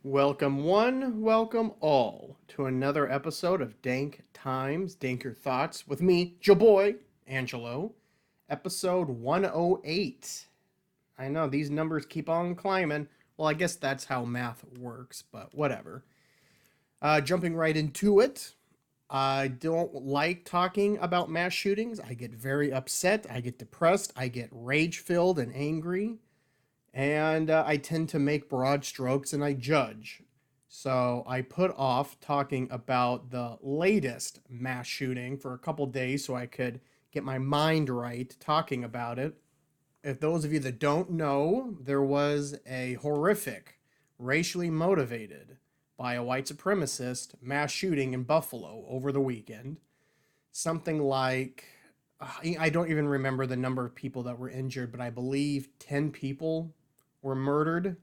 Welcome one, welcome all to another episode of Dank Times, Danker Thoughts with me, your boy, Angelo. Episode 108. I know these numbers keep on climbing. Well, I guess that's how math works, but whatever. Jumping right into it. I don't like talking about mass shootings. I get very upset. I get depressed. I get rage filled and angry. And I tend to make broad strokes and I judge. So I put off talking about the latest mass shooting for a couple days so I could get my mind right talking about it. If those of you that don't know, there was a horrific, racially motivated by a white supremacist mass shooting in Buffalo over the weekend. Something like, I don't even remember the number of people that were injured, but I believe 10 people were murdered.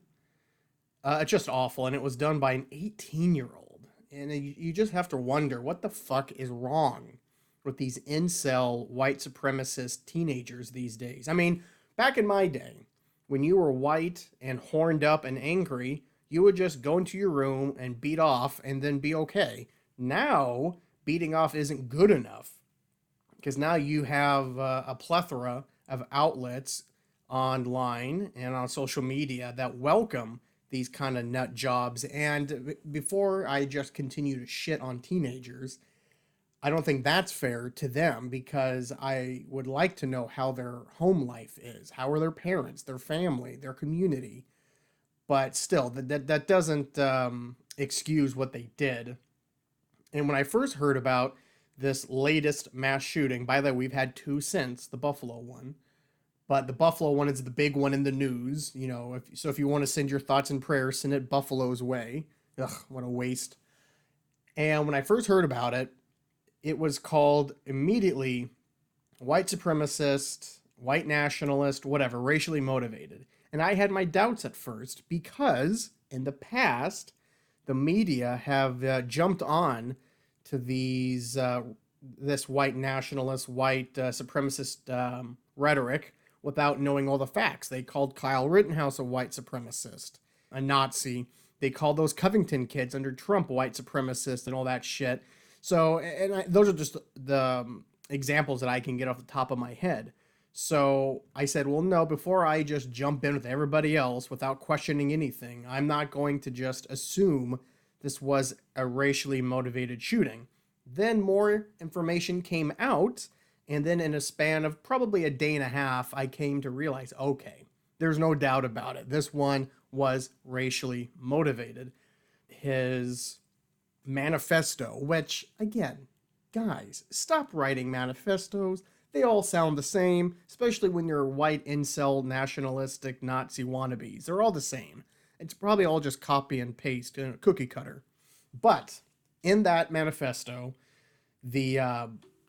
It's just awful, and it was done by an 18-year-old. And you just have to wonder what the fuck is wrong with these incel white supremacist teenagers these days. I mean, back in my day, when you were white and horned up and angry, you would just go into your room and beat off and then be okay. Now, beating off isn't good enough because now you have a plethora of outlets online and on social media that welcome these kind of nut jobs. And before I just continue to shit on teenagers, I don't think that's fair to them because I would like to know how their home life is. How are their parents, their family, their community? But still, that doesn't excuse what they did. And when I first heard about this latest mass shooting, by the way, we've had two since the Buffalo one, but the Buffalo one is the big one in the news. You know, if you want to send your thoughts and prayers, send it Buffalo's way. Ugh, what a waste. And when I first heard about it, it was called immediately white supremacist, white nationalist, whatever, racially motivated. And I had my doubts at first because in the past, the media have jumped on to this white nationalist, white supremacist rhetoric without knowing all the facts. They called Kyle Rittenhouse a white supremacist, a Nazi. They called those Covington kids under Trump white supremacists and all that shit. So, those are just the examples that I can get off the top of my head. So I said, well, no, before I just jump in with everybody else without questioning anything, I'm not going to just assume this was a racially motivated shooting. Then more information came out, and then in a span of probably a day and a half, I came to realize, okay, there's no doubt about it. This one was racially motivated. His manifesto, which, again, guys, stop writing manifestos. They all sound the same, especially when you're white incel nationalistic Nazi wannabes. They're all the same. It's probably all just copy and paste in a cookie cutter. But in that manifesto, the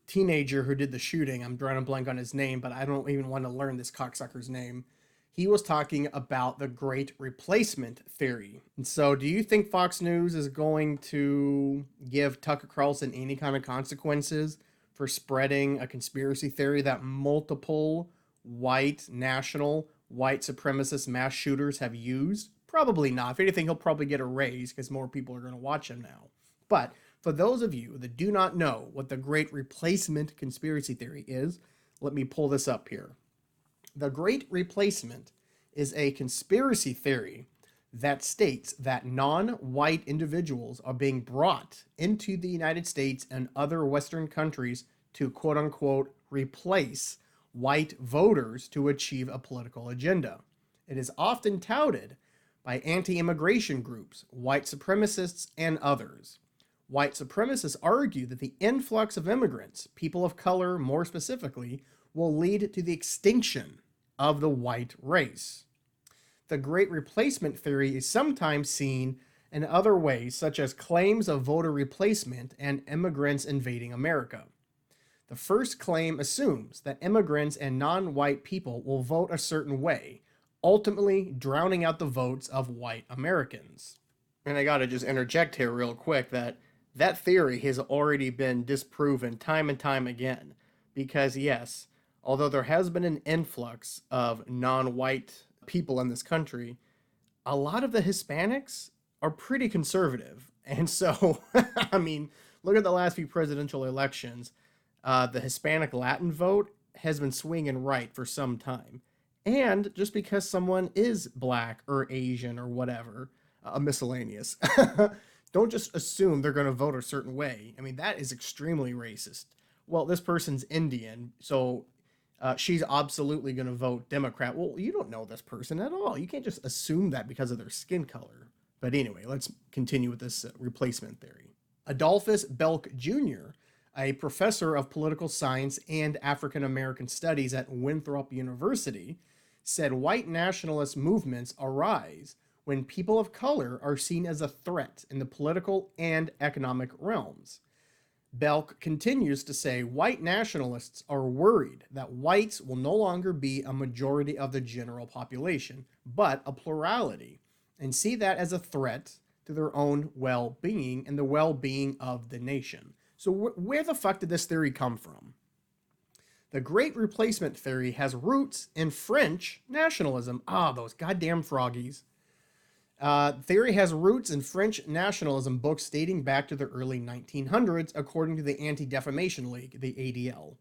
teenager who did the shooting, I'm drawing a blank on his name, but I don't even want to learn this cocksucker's name. He was talking about the great replacement theory. And so, do you think Fox News is going to give Tucker Carlson any kind of consequences for spreading a conspiracy theory that multiple white national, white supremacist mass shooters have used? Probably not. If anything, he'll probably get a raise because more people are going to watch him now. But for those of you that do not know what the great replacement conspiracy theory is, let me pull this up here. The Great Replacement is a conspiracy theory that states that non-white individuals are being brought into the United States and other Western countries to quote-unquote replace white voters to achieve a political agenda. It is often touted by anti-immigration groups, white supremacists, and others. White supremacists argue that the influx of immigrants, people of color more specifically, will lead to the extinction of the white race. The Great Replacement theory is sometimes seen in other ways, such as claims of voter replacement and immigrants invading America. The first claim assumes that immigrants and non-white people will vote a certain way, ultimately drowning out the votes of white Americans. And I gotta just interject here real quick that theory has already been disproven time and time again. Because yes, although there has been an influx of non-white people in this country, a lot of the Hispanics are pretty conservative. And so, I mean, look at the last few presidential elections. The Hispanic Latin vote has been swinging right for some time. And just because someone is black or Asian or whatever, a miscellaneous, don't just assume they're going to vote a certain way. I mean, that is extremely racist. Well, this person's Indian, so she's absolutely going to vote Democrat. Well, you don't know this person at all. You can't just assume that because of their skin color. But anyway, let's continue with this replacement theory. Adolphus Belk Jr., a professor of political science and African American studies at Winthrop University, said white nationalist movements arise when people of color are seen as a threat in the political and economic realms. Belk continues to say white nationalists are worried that whites will no longer be a majority of the general population, but a plurality, and see that as a threat to their own well-being and the well-being of the nation. So where the fuck did this theory come from? The Great Replacement theory has roots in French nationalism. Ah, those goddamn froggies. Theory has roots in French nationalism books dating back to the early 1900s, according to the Anti-Defamation League, the ADL.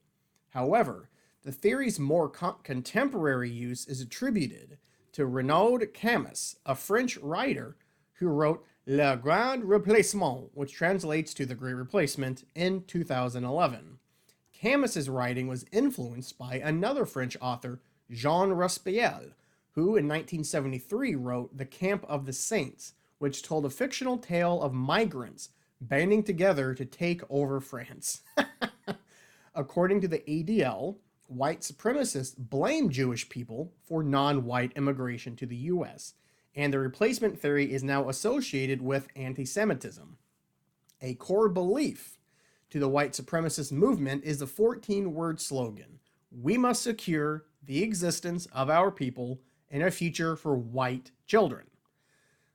However, the theory's more contemporary use is attributed to Renaud Camus, a French writer who wrote Le Grand Replacement, which translates to The Great Replacement, in 2011. Camus's writing was influenced by another French author, Jean Raspail, who in 1973 wrote The Camp of the Saints, which told a fictional tale of migrants banding together to take over France. According to the ADL, white supremacists blame Jewish people for non-white immigration to the US, and the replacement theory is now associated with anti-Semitism. A core belief to the white supremacist movement is the 14-word slogan, "We must secure the existence of our people and a future for white children."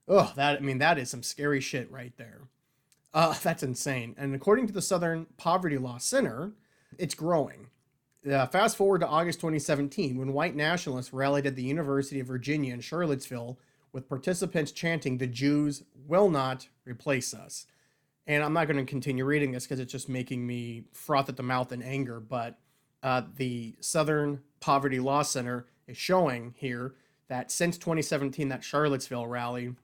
Oh, that is some scary shit right there. That's insane. And according to the Southern Poverty Law Center, it's growing. Fast forward to August 2017, when white nationalists rallied at the University of Virginia in Charlottesville with participants chanting, "The Jews will not replace us." And I'm not going to continue reading this because it's just making me froth at the mouth in anger, but the Southern Poverty Law Center is showing here that since 2017, that Charlottesville rally,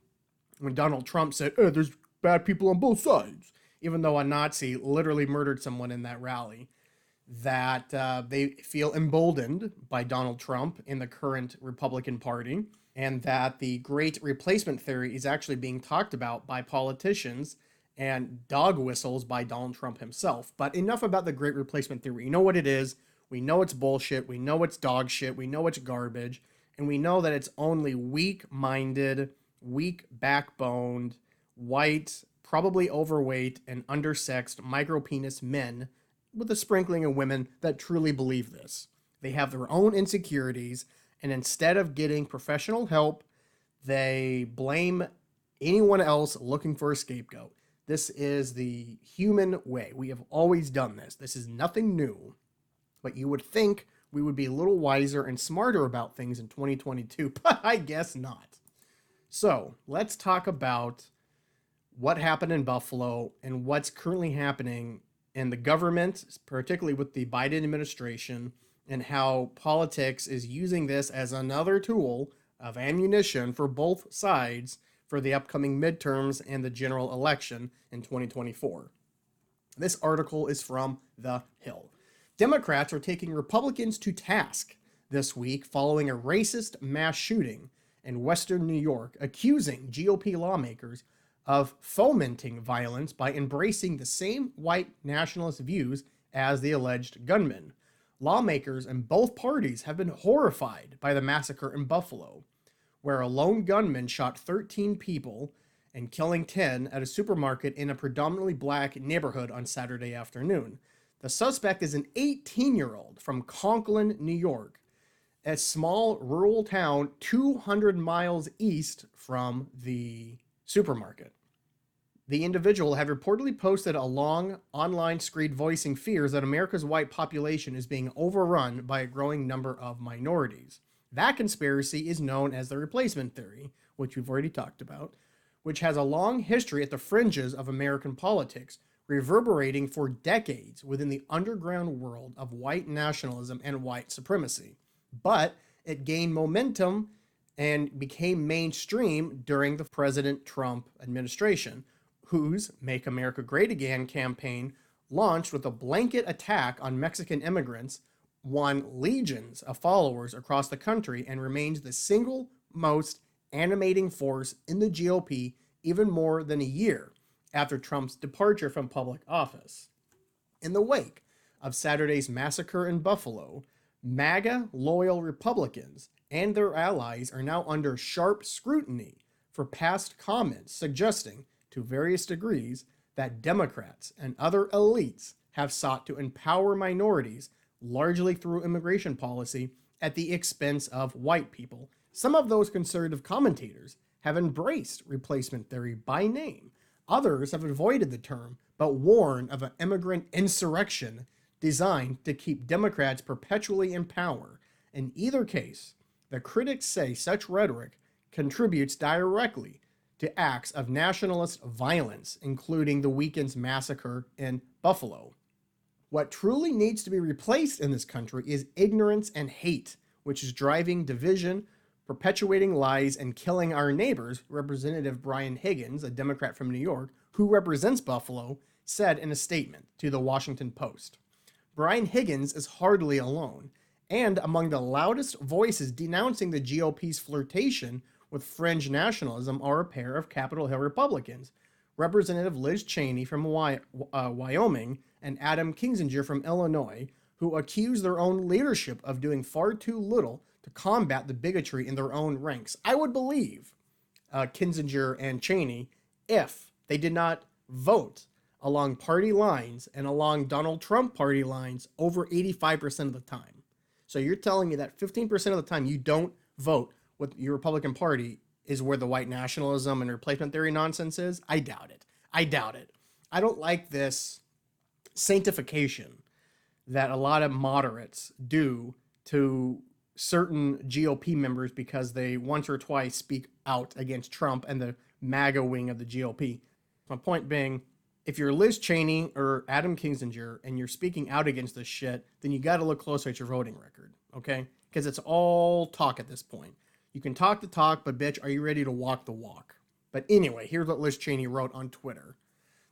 when Donald Trump said, there's bad people on both sides, even though a Nazi literally murdered someone in that rally, that they feel emboldened by Donald Trump in the current Republican Party, and that the Great Replacement theory is actually being talked about by politicians and dog whistles by Donald Trump himself. But enough about the Great Replacement theory. You know what it is. We know it's bullshit. We know it's dog shit. We know it's garbage. And we know that it's only weak-minded, weak-backboned, white, probably overweight, and undersexed micropenis men with a sprinkling of women that truly believe this. They have their own insecurities, and instead of getting professional help, they blame anyone else looking for a scapegoat. This is the human way. We have always done this. This is nothing new. But you would think we would be a little wiser and smarter about things in 2022, but I guess not. So let's talk about what happened in Buffalo and what's currently happening in the government, particularly with the Biden administration, and how politics is using this as another tool of ammunition for both sides for the upcoming midterms and the general election in 2024. This article is from The Hill. Democrats are taking Republicans to task this week following a racist mass shooting in Western New York, accusing GOP lawmakers of fomenting violence by embracing the same white nationalist views as the alleged gunman. Lawmakers in both parties have been horrified by the massacre in Buffalo, where a lone gunman shot 13 people and killing 10 at a supermarket in a predominantly black neighborhood on Saturday afternoon. The suspect is an 18-year-old from Conklin, New York, a small rural town 200 miles east from the supermarket. The individual had reportedly posted a long online screed voicing fears that America's white population is being overrun by a growing number of minorities. That conspiracy is known as the replacement theory, which we've already talked about, which has a long history at the fringes of American politics, reverberating for decades within the underground world of white nationalism and white supremacy. But it gained momentum and became mainstream during the President Trump administration, whose Make America Great Again campaign launched with a blanket attack on Mexican immigrants, won legions of followers across the country, and remains the single most animating force in the GOP even more than a year after Trump's departure from public office. In the wake of Saturday's massacre in Buffalo, MAGA loyal Republicans and their allies are now under sharp scrutiny for past comments suggesting, to various degrees, that Democrats and other elites have sought to empower minorities, largely through immigration policy, at the expense of white people. Some of those conservative commentators have embraced replacement theory by name. Others have avoided the term, but warn of an immigrant insurrection designed to keep Democrats perpetually in power. In either case, the critics say such rhetoric contributes directly to acts of nationalist violence, including the weekend's massacre in Buffalo. What truly needs to be replaced in this country is ignorance and hate, which is driving division, perpetuating lies, and killing our neighbors. Representative Brian Higgins, a Democrat from New York, who represents Buffalo, said in a statement to the Washington Post. Brian Higgins is hardly alone, and among the loudest voices denouncing the GOP's flirtation with fringe nationalism are a pair of Capitol Hill Republicans, Representative Liz Cheney from Wyoming and Adam Kinzinger from Illinois, who accuse their own leadership of doing far too little to combat the bigotry in their own ranks. I would believe Kinzinger and Cheney if they did not vote along party lines and along Donald Trump party lines over 85% of the time. So you're telling me that 15% of the time you don't vote with your Republican Party is where the white nationalism and replacement theory nonsense is? I doubt it. I doubt it. I don't like this sanctification that a lot of moderates do to certain GOP members because they once or twice speak out against Trump and the MAGA wing of the GOP. My point being, if you're Liz Cheney or Adam Kinzinger and you're speaking out against this shit, then you got to look closer at your voting record, okay? Because it's all talk at this point. You can talk the talk, but bitch, are you ready to walk the walk? But anyway, here's what Liz Cheney wrote on Twitter.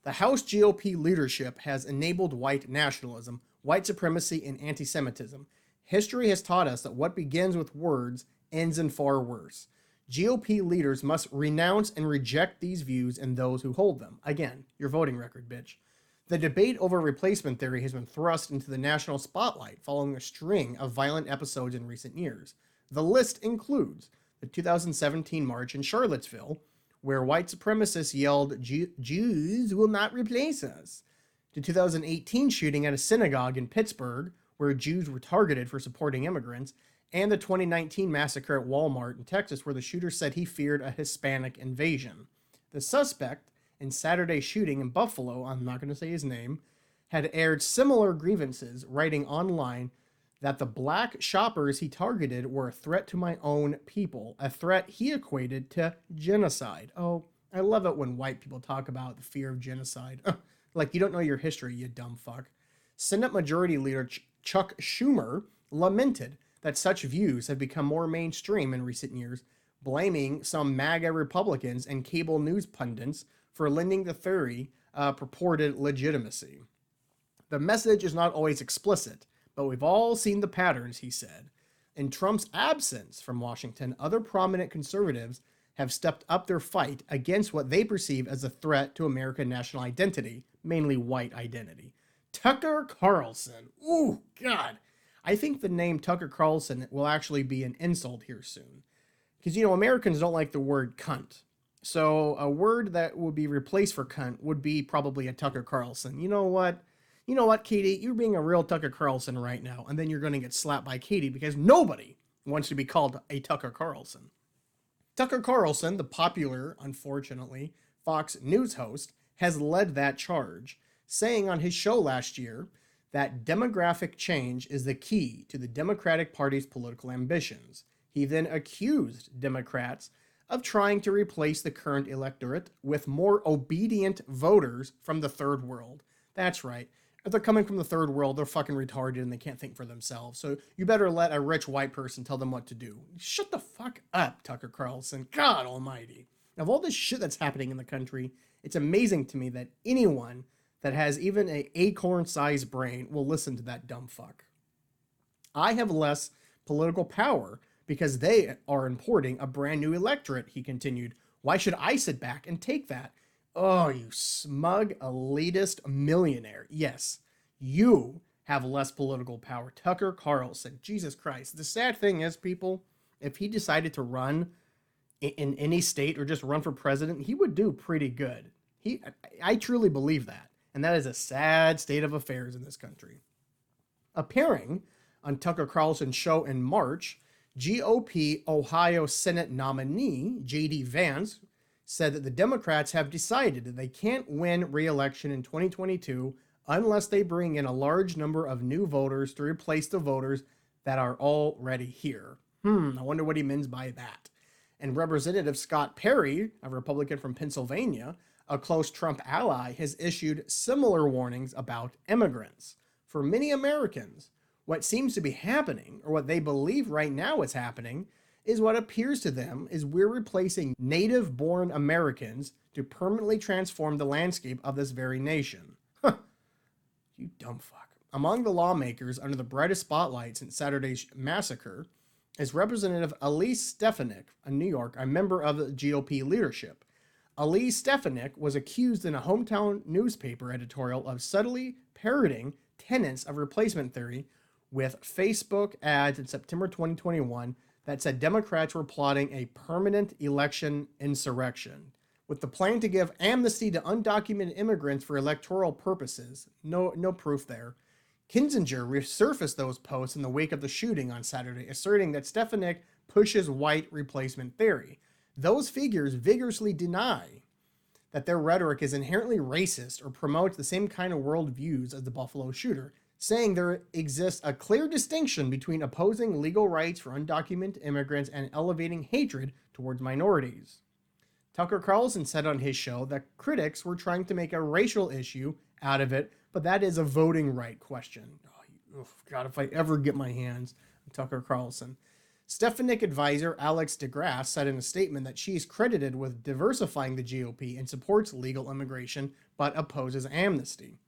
The House GOP leadership has enabled white nationalism, white supremacy, and anti-Semitism. History has taught us that what begins with words ends in far worse. GOP leaders must renounce and reject these views and those who hold them. Again, your voting record, bitch. The debate over replacement theory has been thrust into the national spotlight following a string of violent episodes in recent years. The list includes the 2017 march in Charlottesville, where white supremacists yelled, "Jews will not replace us," the 2018 shooting at a synagogue in Pittsburgh, where Jews were targeted for supporting immigrants, and the 2019 massacre at Walmart in Texas, where the shooter said he feared a Hispanic invasion. The suspect in Saturday's shooting in Buffalo, I'm not going to say his name, had aired similar grievances, writing online that the black shoppers he targeted were a threat to my own people, a threat he equated to genocide. Oh, I love it when white people talk about the fear of genocide. Like you don't know your history, you dumb fuck. Senate Majority Leader Chuck Schumer lamented that such views have become more mainstream in recent years, blaming some MAGA Republicans and cable news pundits for lending the theory purported legitimacy. The message is not always explicit, but we've all seen the patterns, he said. In Trump's absence from Washington, other prominent conservatives have stepped up their fight against what they perceive as a threat to American national identity, mainly white identity. Tucker Carlson. Ooh, God. I think the name Tucker Carlson will actually be an insult here soon. Because, Americans don't like the word cunt. So a word that would be replaced for cunt would be probably a Tucker Carlson. You know what? You know what, Katie? You're being a real Tucker Carlson right now, and then you're going to get slapped by Katie because nobody wants to be called a Tucker Carlson. Tucker Carlson, the popular, unfortunately, Fox News host, has led that charge, saying on his show last year that demographic change is the key to the Democratic Party's political ambitions. He then accused Democrats of trying to replace the current electorate with more obedient voters from the third world. That's right. If they're coming from the third world, they're fucking retarded and they can't think for themselves. So you better let a rich white person tell them what to do. Shut the fuck up, Tucker Carlson. God almighty. Of all this shit that's happening in the country, it's amazing to me that anyone that has even an acorn-sized brain will listen to that dumb fuck. I have less political power because they are importing a brand new electorate, he continued. Why should I sit back and take that? Oh, you smug, elitist millionaire. Yes, you have less political power. Tucker Carlson. Jesus Christ. The sad thing is, people, if he decided to run in any state or just run for president, he would do pretty good. I truly believe that. And that is a sad state of affairs in this country. Appearing on Tucker Carlson's show in March, GOP Ohio Senate nominee J.D. Vance said that the Democrats have decided that they can't win re-election in 2022 unless they bring in a large number of new voters to replace the voters that are already here. I wonder what he means by that. And Representative Scott Perry, a Republican from Pennsylvania, a close Trump ally, has issued similar warnings about immigrants. For many Americans, what seems to be happening, or what they believe right now is happening, is what appears to them is we're replacing native-born Americans to permanently transform the landscape of this very nation. You dumb fuck. Among the lawmakers under the brightest spotlight since Saturday's massacre is Representative Elise Stefanik, a New York, a member of the GOP leadership. Elise Stefanik was accused in a hometown newspaper editorial of subtly parroting tenets of replacement theory with Facebook ads in September 2021 that said Democrats were plotting a permanent election insurrection with the plan to give amnesty to undocumented immigrants for electoral purposes. No proof there. Kinzinger resurfaced those posts in the wake of the shooting on Saturday, asserting that Stefanik pushes white replacement theory. Those figures vigorously deny that their rhetoric is inherently racist or promotes the same kind of worldviews as the Buffalo shooter, saying there exists a clear distinction between opposing legal rights for undocumented immigrants and elevating hatred towards minorities. Tucker Carlson said on his show that critics were trying to make a racial issue out of it, but that is a voting right question. Oh, God, if I ever get my hands on Tucker Carlson. Stefanik advisor Alex DeGrasse said in a statement that she is credited with diversifying the GOP and supports legal immigration, but opposes amnesty.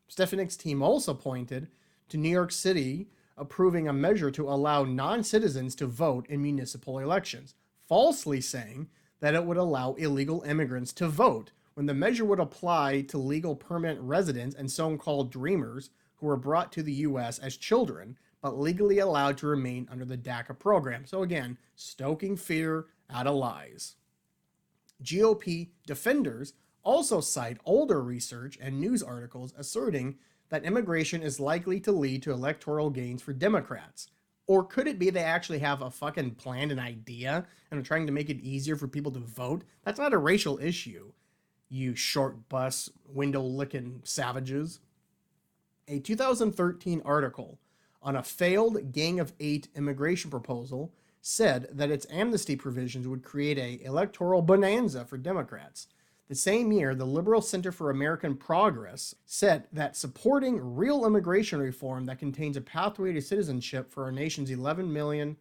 Stefanik's team also pointed to New York City approving a measure to allow non-citizens to vote in municipal elections, falsely saying that it would allow illegal immigrants to vote, when the measure would apply to legal permanent residents and so-called dreamers who were brought to the U.S. as children, but legally allowed to remain under the DACA program. So again, stoking fear out of lies. GOP defenders also cite older research and news articles asserting that immigration is likely to lead to electoral gains for Democrats. Or could it be they actually have a fucking plan, an idea, and are trying to make it easier for people to vote? That's not a racial issue, you short bus, window-licking savages. A 2013 article on a failed Gang of Eight immigration proposal said that its amnesty provisions would create an electoral bonanza for Democrats. The same year, the Liberal Center for American Progress said that supporting real immigration reform that contains a pathway to citizenship for our nation's 11 million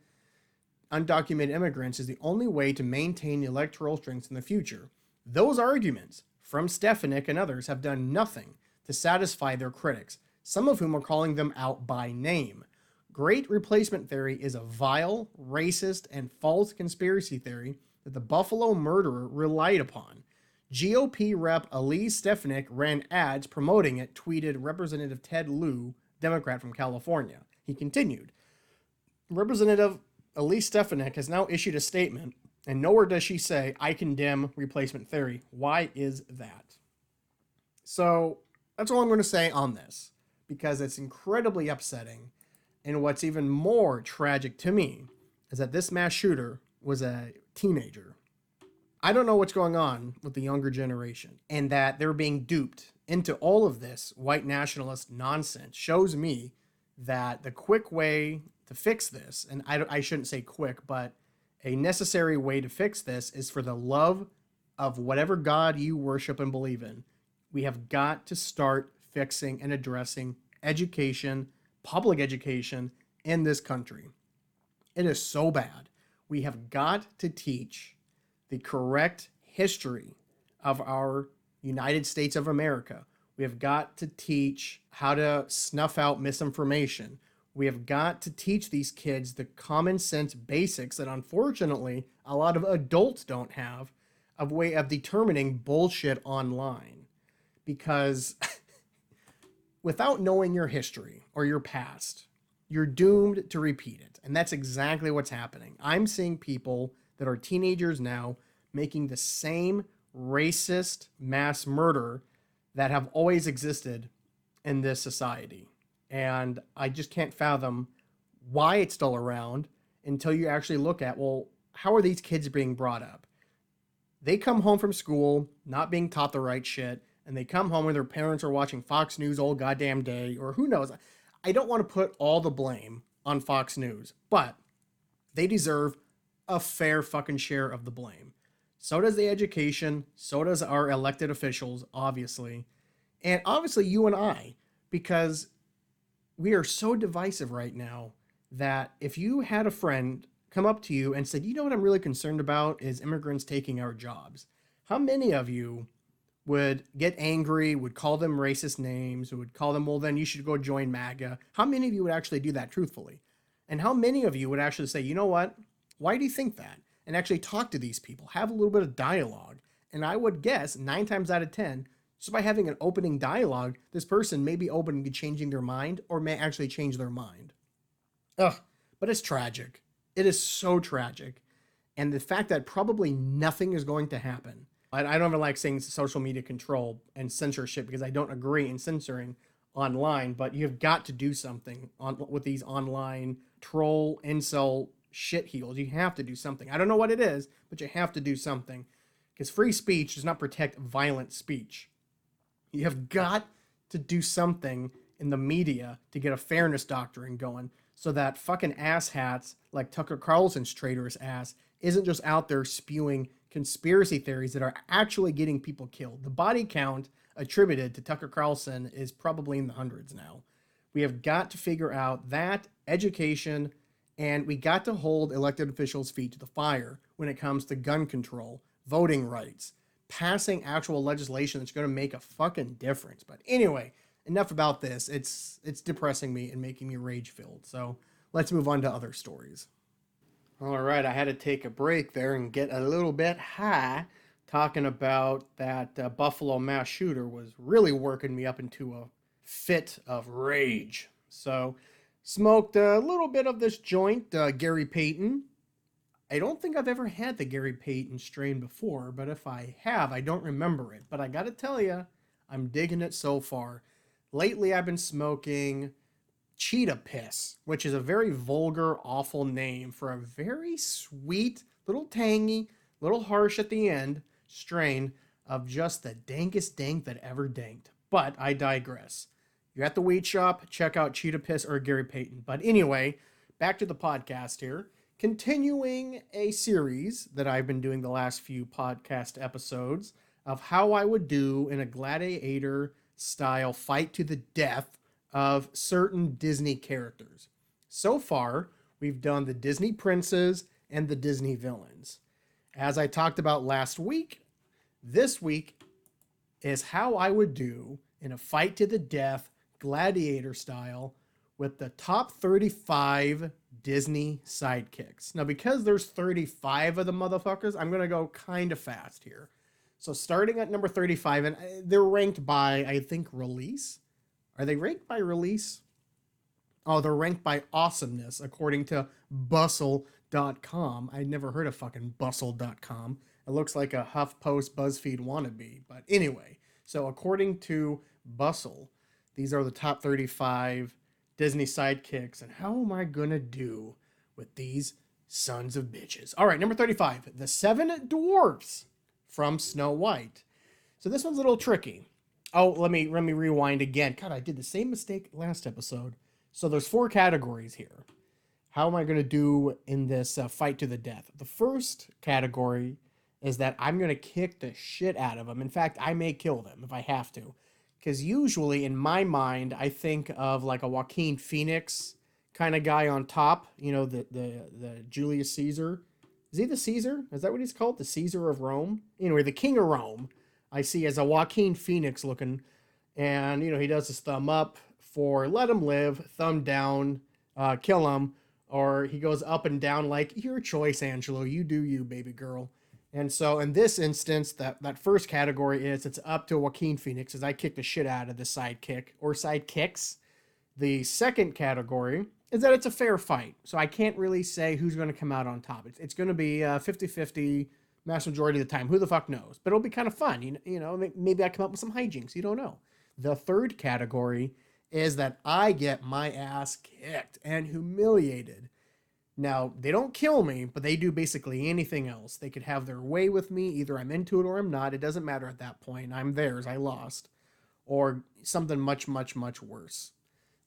undocumented immigrants is the only way to maintain electoral strength in the future. Those arguments from Stefanik and others have done nothing to satisfy their critics, some of whom are calling them out by name. Great replacement theory is a vile, racist, and false conspiracy theory that the Buffalo murderer relied upon. GOP Rep. Elise Stefanik ran ads promoting it, tweeted Representative Ted Lieu, Democrat from California. He continued, Representative Elise Stefanik has now issued a statement, and nowhere does she say, I condemn replacement theory. Why is that? So that's all I'm going to say on this, because it's incredibly upsetting. And what's even more tragic to me is that this mass shooter was a teenager. I don't know what's going on with the younger generation, and that they're being duped into all of this white nationalist nonsense shows me that the quick way to fix this, and I shouldn't say quick, but A necessary way to fix this is for the love of whatever God you worship and believe in. We have got to start fixing and addressing education, public education in this country. It is so bad. We have got to teach the correct history of our United States of America. We have got to teach how to snuff out misinformation. We have got to teach these kids the common sense basics that unfortunately a lot of adults don't have, of way of determining bullshit online. Because without knowing your history or your past, you're doomed to repeat it. And that's exactly what's happening. I'm seeing people that are teenagers now making the same racist mass murder that have always existed in this society. And I just can't fathom why it's still around until you actually look at, well, how are these kids being brought up? They come home from school not being taught the right shit, and they come home and their parents are watching Fox News all goddamn day, or who knows. I don't want to put all the blame on Fox News, but they deserve a fair fucking share of the blame. So does the education, so does our elected officials, obviously, and obviously you and I, because we are so divisive right now that if you had a friend come up to you and said, you know what I'm really concerned about is immigrants taking our jobs, how many of you would get angry, would call them racist names, would call them, well, then you should go join MAGA? How many of you would actually do that truthfully? And how many of you would actually say, you know what? Why do you think that? And actually talk to these people, have a little bit of dialogue. And I would guess 9 times out of 10, just by having an opening dialogue, this person may be open to changing their mind or may actually change their mind. Ugh, but it's tragic. It is so tragic. And the fact that probably nothing is going to happen. I don't even like saying social media control and censorship because I don't agree in censoring online, but you've got to do something with these online troll, incel shitheels. You have to do something. I don't know what it is, but you have to do something because free speech does not protect violent speech. You have got to do something in the media to get a fairness doctrine going so that fucking asshats like Tucker Carlson's traitorous ass isn't just out there spewing conspiracy theories that are actually getting people killed. The body count attributed to Tucker Carlson is probably in the hundreds now. We have got to figure out that education, and we got to hold elected officials' feet to the fire when it comes to gun control, voting rights, passing actual legislation that's going to make a fucking difference. But anyway, enough about this. It's depressing me and making me rage-filled. So let's move on to other stories. All right, I had to take a break there and get a little bit high talking about that Buffalo mass shooter was really working me up into a fit of rage. So smoked a little bit of this joint, Gary Payton. I don't think I've ever had the Gary Payton strain before, but if I have, I don't remember it. But I got to tell you, I'm digging it so far. Lately, I've been smoking Cheetah Piss, which is a very vulgar, awful name for a very sweet, little tangy, little harsh at the end strain of just the dankest dank that ever danked. But I digress. You're at the weed shop, check out Cheetah Piss or Gary Payton. But anyway, back to the podcast here. Continuing a series that I've been doing the last few podcast episodes of how I would do in a Gladiator style fight to the death of certain Disney characters. So far, we've done the Disney princes and the Disney villains. As I talked about last week, this week is how I would do in a fight to the death Gladiator style with the top 35 Disney sidekicks. Now, because there's 35 of the motherfuckers, I'm going to go kind of fast here. So starting at number 35, and they're ranked by, I think, release. Are they ranked by release? Oh, they're ranked by awesomeness, according to Bustle.com. I'd never heard of fucking Bustle.com. It looks like a HuffPost BuzzFeed wannabe. But anyway, so according to Bustle, these are the top 35 Disney sidekicks. And how am I going to do with these sons of bitches? All right, number 35, the 7 dwarfs from Snow White. So this one's a little tricky. Oh, let me rewind again. God, I did the same mistake last episode. So there's 4 categories here. how am I going to do in this fight to the death? The first category is that I'm going to kick the shit out of them. In fact, I may kill them if I have to. Because usually in my mind, I think of like a Joaquin Phoenix kind of guy on top, the Julius Caesar. Is he the Caesar? Is that what he's called? The Caesar of Rome? Anyway, the King of Rome, I see as a Joaquin Phoenix looking. And, he does his thumb up for let him live, thumb down, kill him. Or he goes up and down like, your choice, Angelo. You do you, baby girl. And so in this instance, that first category is it's up to Joaquin Phoenix as I kick the shit out of the sidekick or sidekicks. The second category is that it's a fair fight. So I can't really say who's going to come out on top. It's going to be 50-50 mass majority of the time. Who the fuck knows? But it'll be kind of fun. Maybe I come up with some hijinks. You don't know. The third category is that I get my ass kicked and humiliated. Now, they don't kill me, but they do basically anything else. They could have their way with me. Either I'm into it or I'm not. It doesn't matter at that point. I'm theirs. I lost. Or something much, much, much worse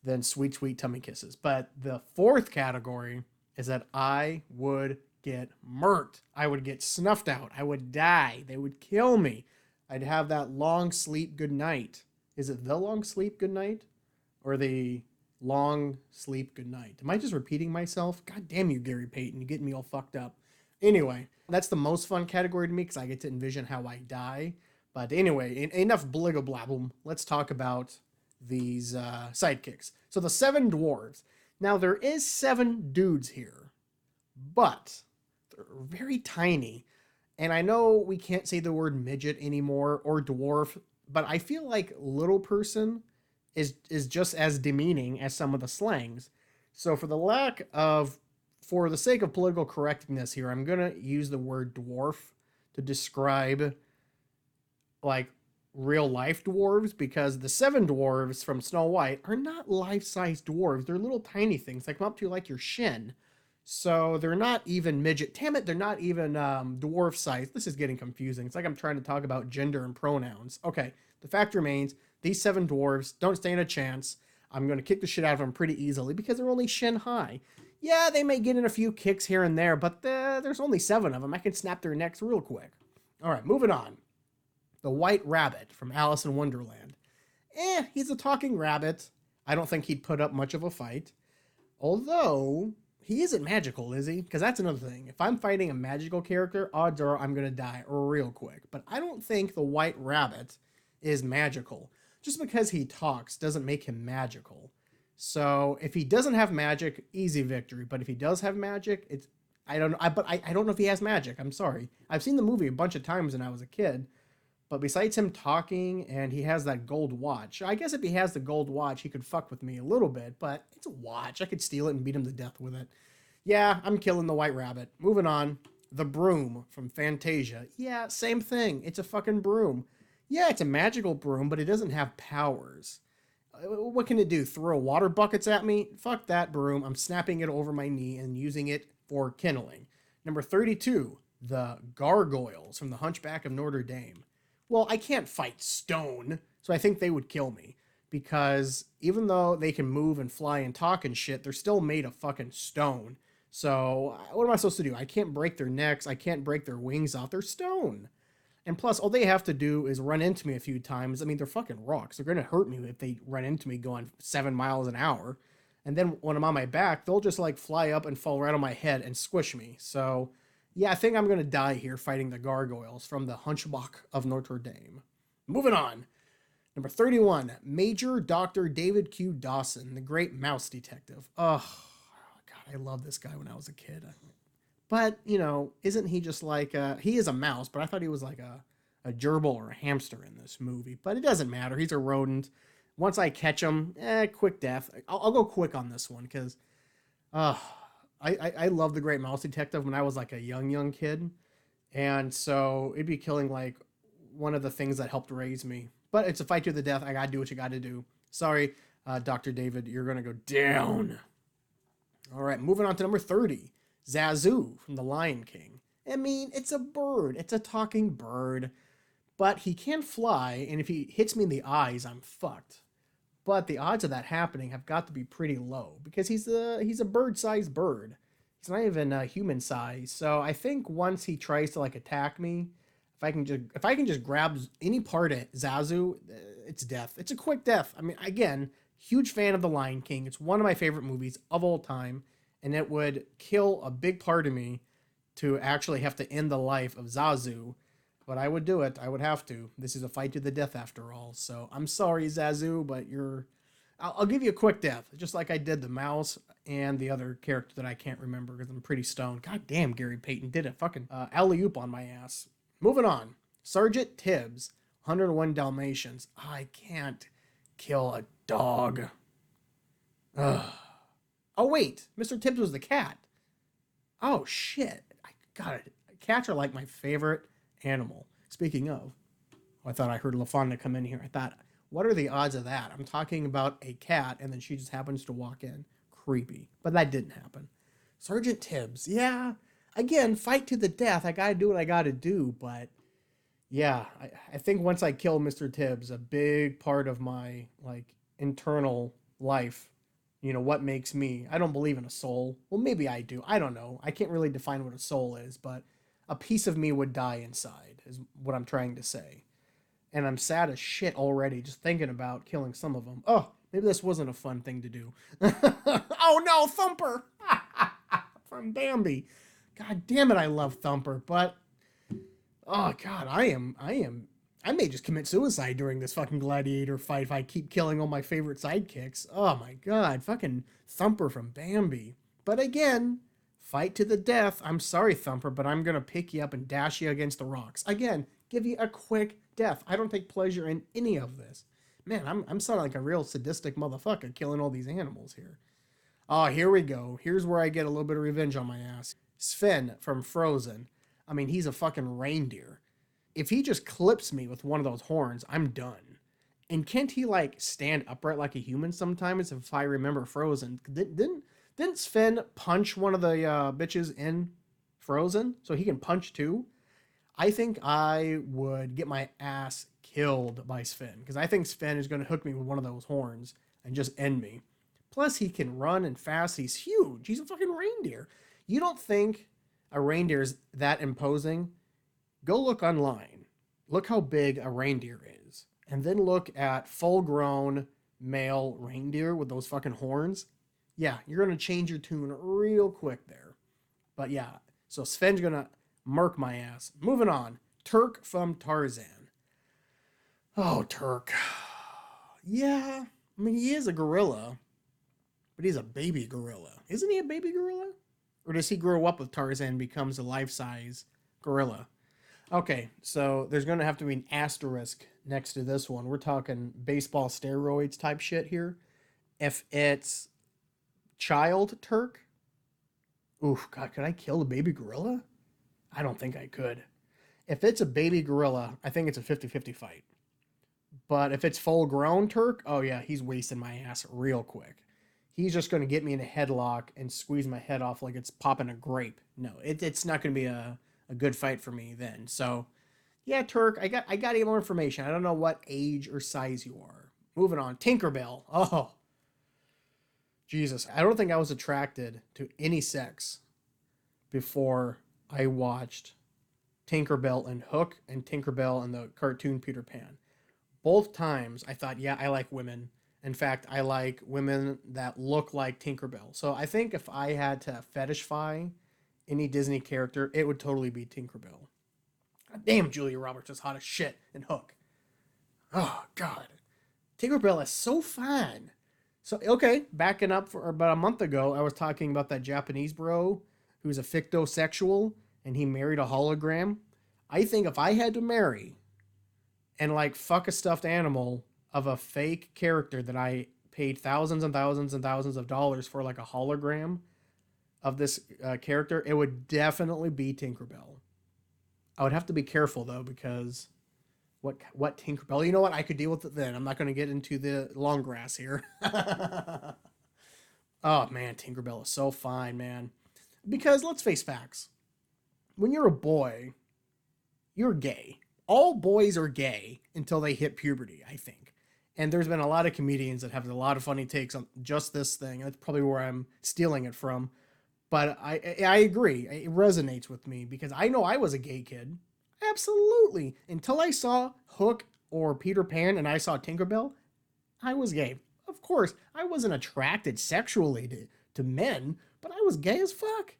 than sweet, sweet tummy kisses. But the fourth category is that I would get murked. I would get snuffed out. I would die. They would kill me. I'd have that long sleep good night. Is it the long sleep good night? Or the long sleep good night? Am I just repeating myself? God damn you, Gary Payton. You're getting me all fucked up. Anyway, that's the most fun category to me because I get to envision how I die. But anyway, enough bligablablum. Let's talk about these sidekicks. So the 7 dwarves. Now, there is 7 dudes here, but they're very tiny. And I know we can't say the word midget anymore or dwarf, but I feel like little person is just as demeaning as some of the slangs. So for the sake of political correctness here, I'm going to use the word dwarf to describe like real life dwarves, because the 7 dwarves from Snow White are not life-size dwarves. They're little tiny things that come up to like your shin. So they're not even midget. Damn it, they're not even dwarf size. This is getting confusing. It's like I'm trying to talk about gender and pronouns. Okay, the fact remains, these 7 dwarves don't stand a chance. I'm going to kick the shit out of them pretty easily because they're only shin high. Yeah, they may get in a few kicks here and there, but there's only 7 of them. I can snap their necks real quick. All right, moving on. The White Rabbit from Alice in Wonderland. He's a talking rabbit. I don't think he'd put up much of a fight. Although, he isn't magical, is he? Because that's another thing. If I'm fighting a magical character, odds are I'm going to die real quick. But I don't think the White Rabbit is magical. Just because he talks doesn't make him magical. So if he doesn't have magic, easy victory. But if he does have magic, I don't know. I don't know if he has magic. I'm sorry. I've seen the movie a bunch of times when I was a kid. But besides him talking, and he has that gold watch. I guess if he has the gold watch, he could fuck with me a little bit. But it's a watch. I could steal it and beat him to death with it. Yeah, I'm killing the White Rabbit. Moving on. The Broom from Fantasia. Yeah, same thing. It's a fucking broom. Yeah, it's a magical broom, but it doesn't have powers. What can it do? Throw water buckets at me? Fuck that broom. I'm snapping it over my knee and using it for kindling. Number 32. The Gargoyles from The Hunchback of Notre Dame. Well, I can't fight stone, so I think they would kill me. Because even though they can move and fly and talk and shit, they're still made of fucking stone. So what am I supposed to do? I can't break their necks. I can't break their wings off. They're stone. And plus, all they have to do is run into me a few times. I mean, they're fucking rocks. They're going to hurt me if they run into me going 7 miles an hour. And then when I'm on my back, they'll just like fly up and fall right on my head and squish me. So yeah, I think I'm going to die here fighting the Gargoyles from the Hunchback of Notre Dame. Moving on. Number 31, Major Dr. David Q. Dawson, the great mouse detective. Oh, God, I loved this guy when I was a kid. But, isn't he just like, he is a mouse, but I thought he was like a gerbil or a hamster in this movie. But it doesn't matter. He's a rodent. Once I catch him, quick death. I'll go quick on this one because, I love the great mouse detective when I was like a young kid. And so it'd be killing like one of the things that helped raise me. But it's a fight to the death. I gotta do what you gotta do. Sorry, Dr. David, you're gonna go down. All right, moving on to number 30. Zazu from The Lion King. I mean, it's a bird. It's a talking bird. But he can fly, and if he hits me in the eyes, I'm fucked. But the odds of that happening have got to be pretty low because he's a bird-sized bird. He's not even human size. So I think once he tries to like attack me, if I can just grab any part of Zazu, it's death. It's a quick death. I mean, again, huge fan of The Lion King. It's one of my favorite movies of all time, and it would kill a big part of me to actually have to end the life of Zazu. But I would do it. I would have to. This is a fight to the death after all. So I'm sorry, Zazu, but I'll give you a quick death, just like I did the mouse and the other character that I can't remember because I'm pretty stoned. God damn, Gary Payton did a fucking alley-oop on my ass. Moving on. Sergeant Tibbs, 101 Dalmatians. I can't kill a dog. Ugh. Oh, wait. Mr. Tibbs was the cat. Oh, shit. I got it. Cats are like my favorite animal. Speaking of, I thought I heard LaFonda come in here. I thought, what are the odds of that? I'm talking about a cat, and then she just happens to walk in. Creepy. But that didn't happen. Sergeant Tibbs. Yeah. Again, fight to the death. I gotta do what I gotta do, but yeah, I think once I kill Mr. Tibbs, a big part of my like internal life, what makes me, I don't believe in a soul. Well, maybe I do. I don't know. I can't really define what a soul is, but a piece of me would die inside, is what I'm trying to say. And I'm sad as shit already just thinking about killing some of them. Oh, maybe this wasn't a fun thing to do. Oh no, Thumper! From Bambi. God damn it, I love Thumper, but oh god, I may just commit suicide during this fucking Gladiator fight if I keep killing all my favorite sidekicks. Oh my god, fucking Thumper from Bambi. But again, fight to the death. I'm sorry, Thumper, but I'm gonna pick you up and dash you against the rocks. Again, give you a quick death. I don't take pleasure in any of this. Man, I'm sounding like a real sadistic motherfucker killing all these animals here. Oh, here we go. Here's where I get a little bit of revenge on my ass. Sven from Frozen. I mean, he's a fucking reindeer. If he just clips me with one of those horns, I'm done. And can't he like stand upright like a human sometimes? If I remember Frozen, didn't Sven punch one of the bitches in Frozen so he can punch too? I think I would get my ass killed by Sven because I think Sven is going to hook me with one of those horns and just end me. Plus, he can run and fast. He's huge. He's a fucking reindeer. You don't think a reindeer is that imposing? Go look online. Look how big a reindeer is. And then look at full-grown male reindeer with those fucking horns. Yeah, you're going to change your tune real quick there. But yeah, so Sven's going to murk my ass. Moving on. Turk from Tarzan. Oh, Turk. Yeah, I mean, he is a gorilla. But he's a baby gorilla. Isn't he a baby gorilla? Or does he grow up with Tarzan and becomes a life-size gorilla? Okay, so there's going to have to be an asterisk next to this one. We're talking baseball steroids type shit here. If it's child Turk, oof, God, could I kill the baby gorilla? I don't think I could. If it's a baby gorilla, I think it's a 50-50 fight. But if it's full-grown Turk, oh yeah, he's wasting my ass real quick. He's just going to get me in a headlock and squeeze my head off like it's popping a grape. No, it's not going to be a good fight for me then. So, yeah, Turk, I got to get more information. I don't know what age or size you are. Moving on. Tinkerbell. Oh, Jesus. I don't think I was attracted to any sex before I watched Tinkerbell and Hook and Tinkerbell and the cartoon Peter Pan. Both times I thought, yeah, I like women. In fact, I like women that look like Tinkerbell. So I think if I had to fetishify any Disney character, it would totally be Tinkerbell. God damn, Julia Roberts is hot as shit in Hook. Oh, God. Tinkerbell is so fine. So, okay, backing up for about a month ago, I was talking about that Japanese bro who's a fictosexual and he married a hologram. I think if I had to marry and like fuck a stuffed animal of a fake character that I paid thousands and thousands and thousands of dollars for, like a hologram of this character, it would definitely be Tinkerbell. I would have to be careful though, because what Tinkerbell? You know what? I could deal with it then. I'm not going to get into the long grass here. Oh man, Tinkerbell is so fine, man. Because let's face facts. When you're a boy, you're gay. All boys are gay until they hit puberty, I think. And there's been a lot of comedians that have a lot of funny takes on just this thing. That's probably where I'm stealing it from. But I agree. It resonates with me because I know I was a gay kid. Absolutely. Until I saw Hook or Peter Pan and I saw Tinkerbell, I was gay. Of course, I wasn't attracted sexually to men, but I was gay as fuck.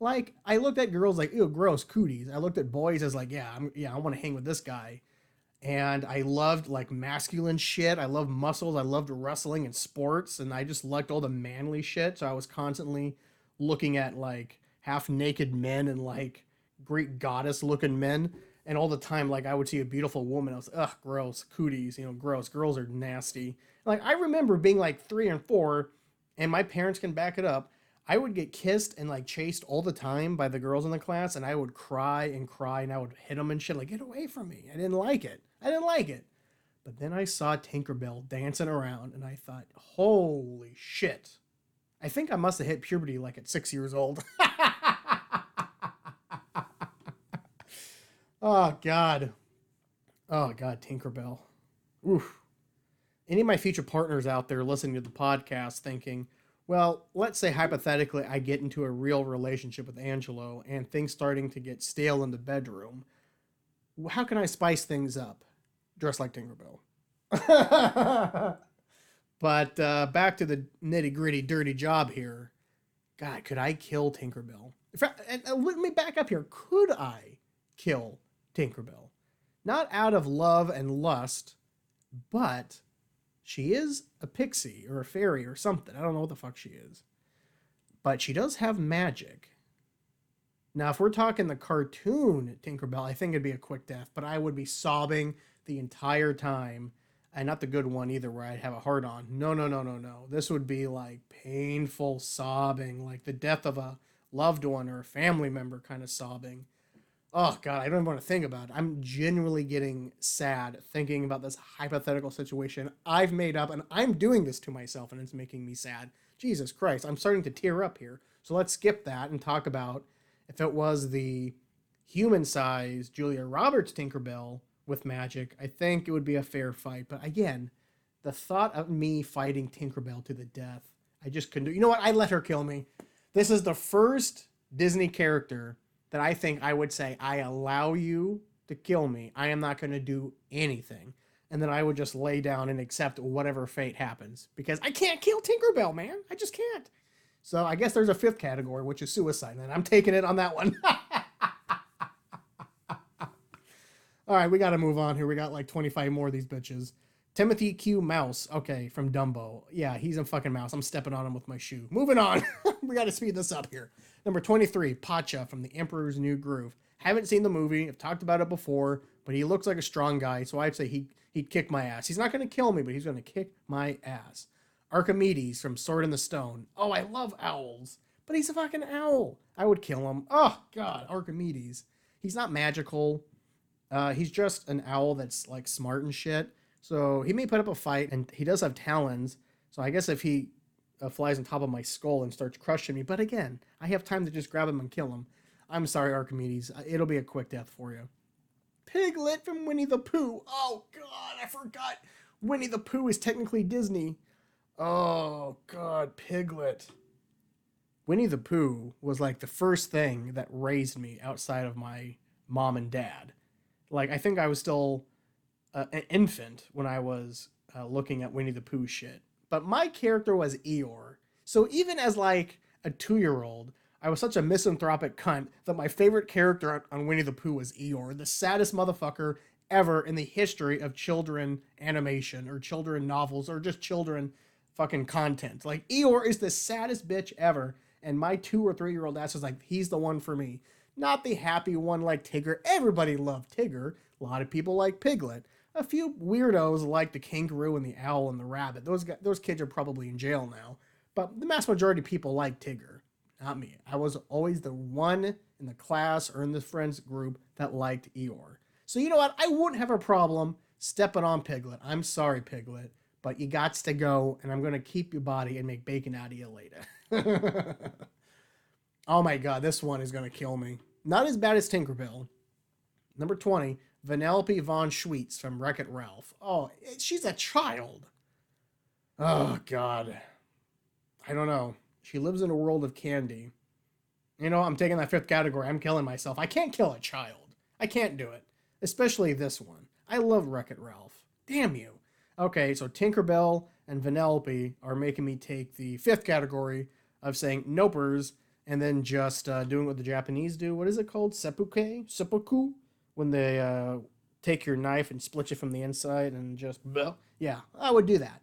Like, I looked at girls like, ew, gross, cooties. I looked at boys as like, yeah, I want to hang with this guy. And I loved like masculine shit. I loved muscles. I loved wrestling and sports, and I just liked all the manly shit. So I was constantly looking at like half naked men and like Greek goddess looking men. And all the time, like I would see a beautiful woman, I was ugh, gross, cooties, gross. Girls are nasty. Like I remember being like 3 and 4, and my parents can back it up. I would get kissed and like chased all the time by the girls in the class, and I would cry and cry, and I would hit them and shit. Like, get away from me! I didn't like it. I didn't like it. But then I saw Tinkerbell dancing around, and I thought, holy shit! I think I must have hit puberty like at 6 years old. Oh God. Oh God, Tinkerbell. Oof. Any of my future partners out there listening to the podcast thinking, well, let's say hypothetically I get into a real relationship with Angelo and things starting to get stale in the bedroom. How can I spice things up? Dress like Tinkerbell. But back to the nitty gritty dirty job here. God, could I kill Tinkerbell? Let me back up here. Could I kill Tinkerbell? Not out of love and lust, but she is a pixie or a fairy or something. I don't know what the fuck she is. But she does have magic. Now, if we're talking the cartoon Tinkerbell, I think it'd be a quick death, but I would be sobbing the entire time. And not the good one either, where I'd have a heart on. No, no, no, no, no. This would be like painful sobbing, like the death of a loved one or a family member kind of sobbing. Oh, God, I don't even want to think about it. I'm genuinely getting sad thinking about this hypothetical situation I've made up, and I'm doing this to myself, and it's making me sad. Jesus Christ, I'm starting to tear up here. So let's skip that and talk about if it was the human-sized Julia Roberts Tinkerbell with magic. I think it would be a fair fight. But again, the thought of me fighting Tinkerbell to the death, I just couldn't do. You know what? I let her kill me. This is the first Disney character that I think I would say, I allow you to kill me. I am not going to do anything. And then I would just lay down and accept whatever fate happens. Because I can't kill Tinkerbell, man. I just can't. So I guess there's a fifth category, which is suicide. And I'm taking it on that one. All right, we got to move on here. We got like 25 more of these bitches. Timothy Q. Mouse. Okay, from Dumbo. Yeah, he's a fucking mouse. I'm stepping on him with my shoe. Moving on. We got to speed this up here. Number 23, Pacha from The Emperor's New Groove. Haven't seen the movie. I've talked about it before, but he looks like a strong guy, so I'd say he'd kick my ass. He's not going to kill me, but he's going to kick my ass. Archimedes from Sword in the Stone. Oh, I love owls, but he's a fucking owl. I would kill him. Oh, God, Archimedes. He's not magical. He's just an owl that's like smart and shit. So he may put up a fight, and he does have talons. So I guess if he flies on top of my skull and starts crushing me, but again, I have time to just grab him and kill him. I'm sorry, Archimedes. It'll be a quick death for you. Piglet from Winnie the Pooh. Oh, God, I forgot. Winnie the Pooh is technically Disney. Oh, God, Piglet. Winnie the Pooh was like the first thing that raised me outside of my mom and dad. Like, I think I was still an infant when I was looking at Winnie the Pooh shit. But my character was Eeyore. So even as like a 2-year-old, I was such a misanthropic cunt that my favorite character on Winnie the Pooh was Eeyore, the saddest motherfucker ever in the history of children animation or children novels or just children fucking content. Like, Eeyore is the saddest bitch ever, and my 2 or 3-year-old ass was like, he's the one for me. Not the happy one like Tigger. Everybody loved Tigger. A lot of people like Piglet. A few weirdos like the kangaroo and the owl and the rabbit. Those kids are probably in jail now. But the mass majority of people like Tigger. Not me. I was always the one in the class or in the friends group that liked Eeyore. So you know what? I wouldn't have a problem stepping on Piglet. I'm sorry, Piglet. But you gots to go, and I'm going to keep your body and make bacon out of you later. Oh my God, this one is going to kill me. Not as bad as Tinkerbell. Number 20, Vanellope von Schweetz from Wreck-It Ralph. Oh, she's a child. Oh, God. I don't know. She lives in a world of candy. You know, I'm taking that fifth category. I'm killing myself. I can't kill a child. I can't do it. Especially this one. I love Wreck-It Ralph. Damn you. Okay, so Tinkerbell and Vanellope are making me take the fifth category of saying nopers and then just doing what the Japanese do. What is it called? Seppuku? Seppuku? When they take your knife and split you from the inside and just... Yeah, I would do that.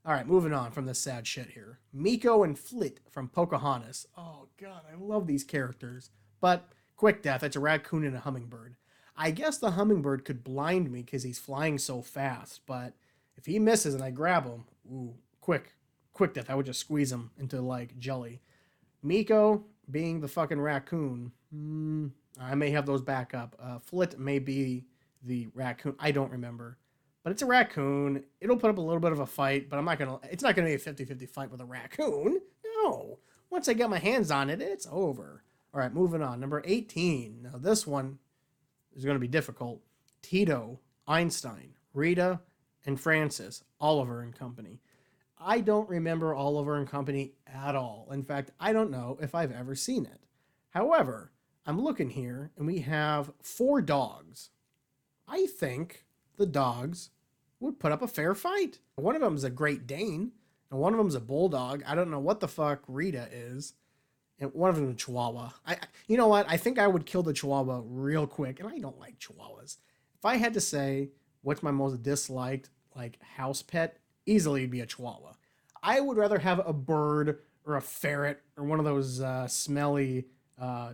All right, moving on from this sad shit here. Miko and Flit from Pocahontas. Oh, God, I love these characters. But, quick death, it's a raccoon and a hummingbird. I guess the hummingbird could blind me because he's flying so fast, but if he misses and I grab him, ooh, quick death. I would just squeeze him into, like, jelly. Miko, being the fucking raccoon, I may have those back up. Flit may be the raccoon. I don't remember. But it's a raccoon. It'll put up a little bit of a fight, but it's not going to be a 50-50 fight with a raccoon. No. Once I get my hands on it, it's over. All right, moving on. Number 18. Now, this one is going to be difficult. Tito, Einstein, Rita, and Francis, Oliver and Company. I don't remember Oliver and Company at all. In fact, I don't know if I've ever seen it. However, I'm looking here, and we have 4 dogs. I think the dogs would put up a fair fight. One of them is a Great Dane, and one of them is a Bulldog. I don't know what the fuck Rita is, and one of them is a Chihuahua. You know what? I think I would kill the Chihuahua real quick, and I don't like Chihuahuas. If I had to say what's my most disliked, like, house pet, easily be a Chihuahua. I would rather have a bird or a ferret or one of those smelly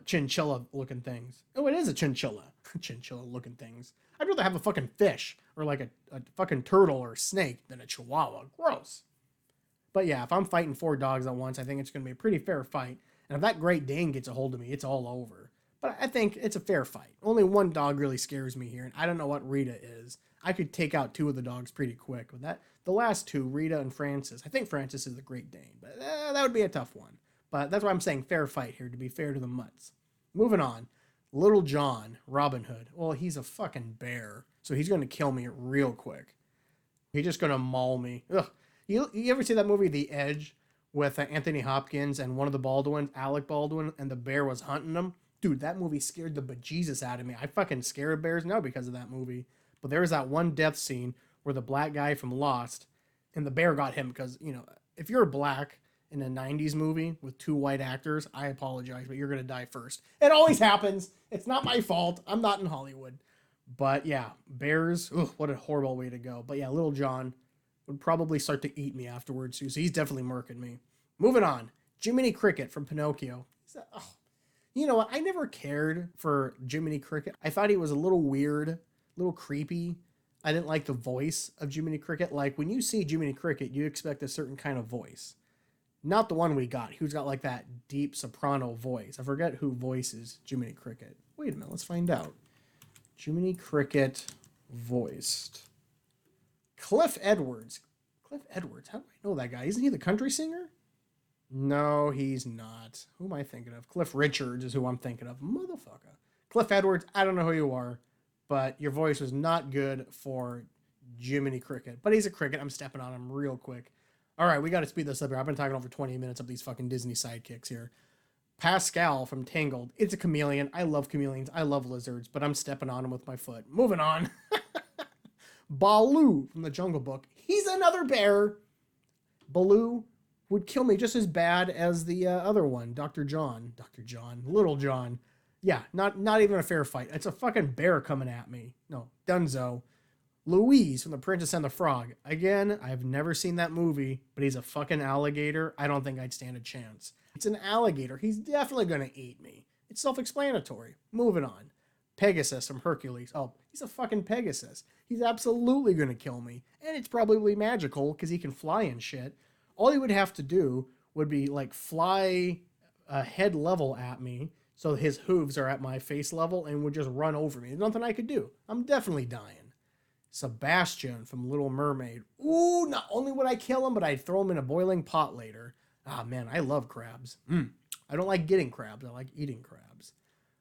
chinchilla-looking things. Oh, it is a chinchilla. Chinchilla-looking things. I'd rather have a fucking fish or like a fucking turtle or a snake than a Chihuahua. Gross. But yeah, if I'm fighting 4 dogs at once, I think it's going to be a pretty fair fight. And if that Great Dane gets a hold of me, it's all over. But I think it's a fair fight. Only one dog really scares me here, and I don't know what Rita is. I could take out 2 of the dogs pretty quick. But the last 2, Rita and Francis, I think Francis is the Great Dane. But that would be a tough one. But that's why I'm saying fair fight here, to be fair to the mutts. Moving on. Little John, Robin Hood. Well, he's a fucking bear, so he's going to kill me real quick. He's just going to maul me. Ugh. You ever see that movie, The Edge, with Anthony Hopkins and one of the Baldwins, Alec Baldwin, and the bear was hunting him? Dude, that movie scared the bejesus out of me. I fucking scared of bears now because of that movie. But there was that one death scene where the black guy from Lost, and the bear got him because, you know, if you're black in a 90s movie with 2 white actors, I apologize, but you're going to die first. It always happens. It's not my fault. I'm not in Hollywood. But yeah, bears, ugh, what a horrible way to go. But yeah, Little John would probably start to eat me afterwards, so he's definitely murking me. Moving on, Jiminy Cricket from Pinocchio. You know what? I never cared for Jiminy Cricket. I thought he was a little weird, a little creepy. I didn't like the voice of Jiminy Cricket. Like, when you see Jiminy Cricket, you expect a certain kind of voice. Not the one we got, who's got like that deep soprano voice. I forget who voices Jiminy Cricket. Wait a minute, let's find out. Jiminy Cricket voiced. Cliff Edwards. Cliff Edwards, how do I know that guy? Isn't he the country singer? No, he's not. Who am I thinking of? Cliff Richards is who I'm thinking of. Motherfucker. Cliff Edwards, I don't know who you are, but your voice was not good for Jiminy Cricket. But he's a cricket. I'm stepping on him real quick. All right, we got to speed this up here. I've been talking over 20 minutes of these fucking Disney sidekicks here. Pascal from Tangled. It's a chameleon. I love chameleons. I love lizards, but I'm stepping on him with my foot. Moving on. Baloo from the Jungle Book. He's another bear. Baloo would kill me just as bad as the other one, Dr. John. Dr. John. Little John. Yeah, not even a fair fight. It's a fucking bear coming at me. No, Dunzo. Louise from The Princess and the Frog. Again, I've never seen that movie, but he's a fucking alligator. I don't think I'd stand a chance. It's an alligator. He's definitely going to eat me. It's self-explanatory. Moving on. Pegasus from Hercules. Oh, he's a fucking Pegasus. He's absolutely going to kill me. And it's probably magical because he can fly and shit. All he would have to do would be like fly head level at me so his hooves are at my face level and would just run over me. There's nothing I could do. I'm definitely dying. Sebastian from Little Mermaid. Ooh, not only would I kill him, but I'd throw him in a boiling pot later. Ah, man, I love crabs. I don't like getting crabs. I like eating crabs.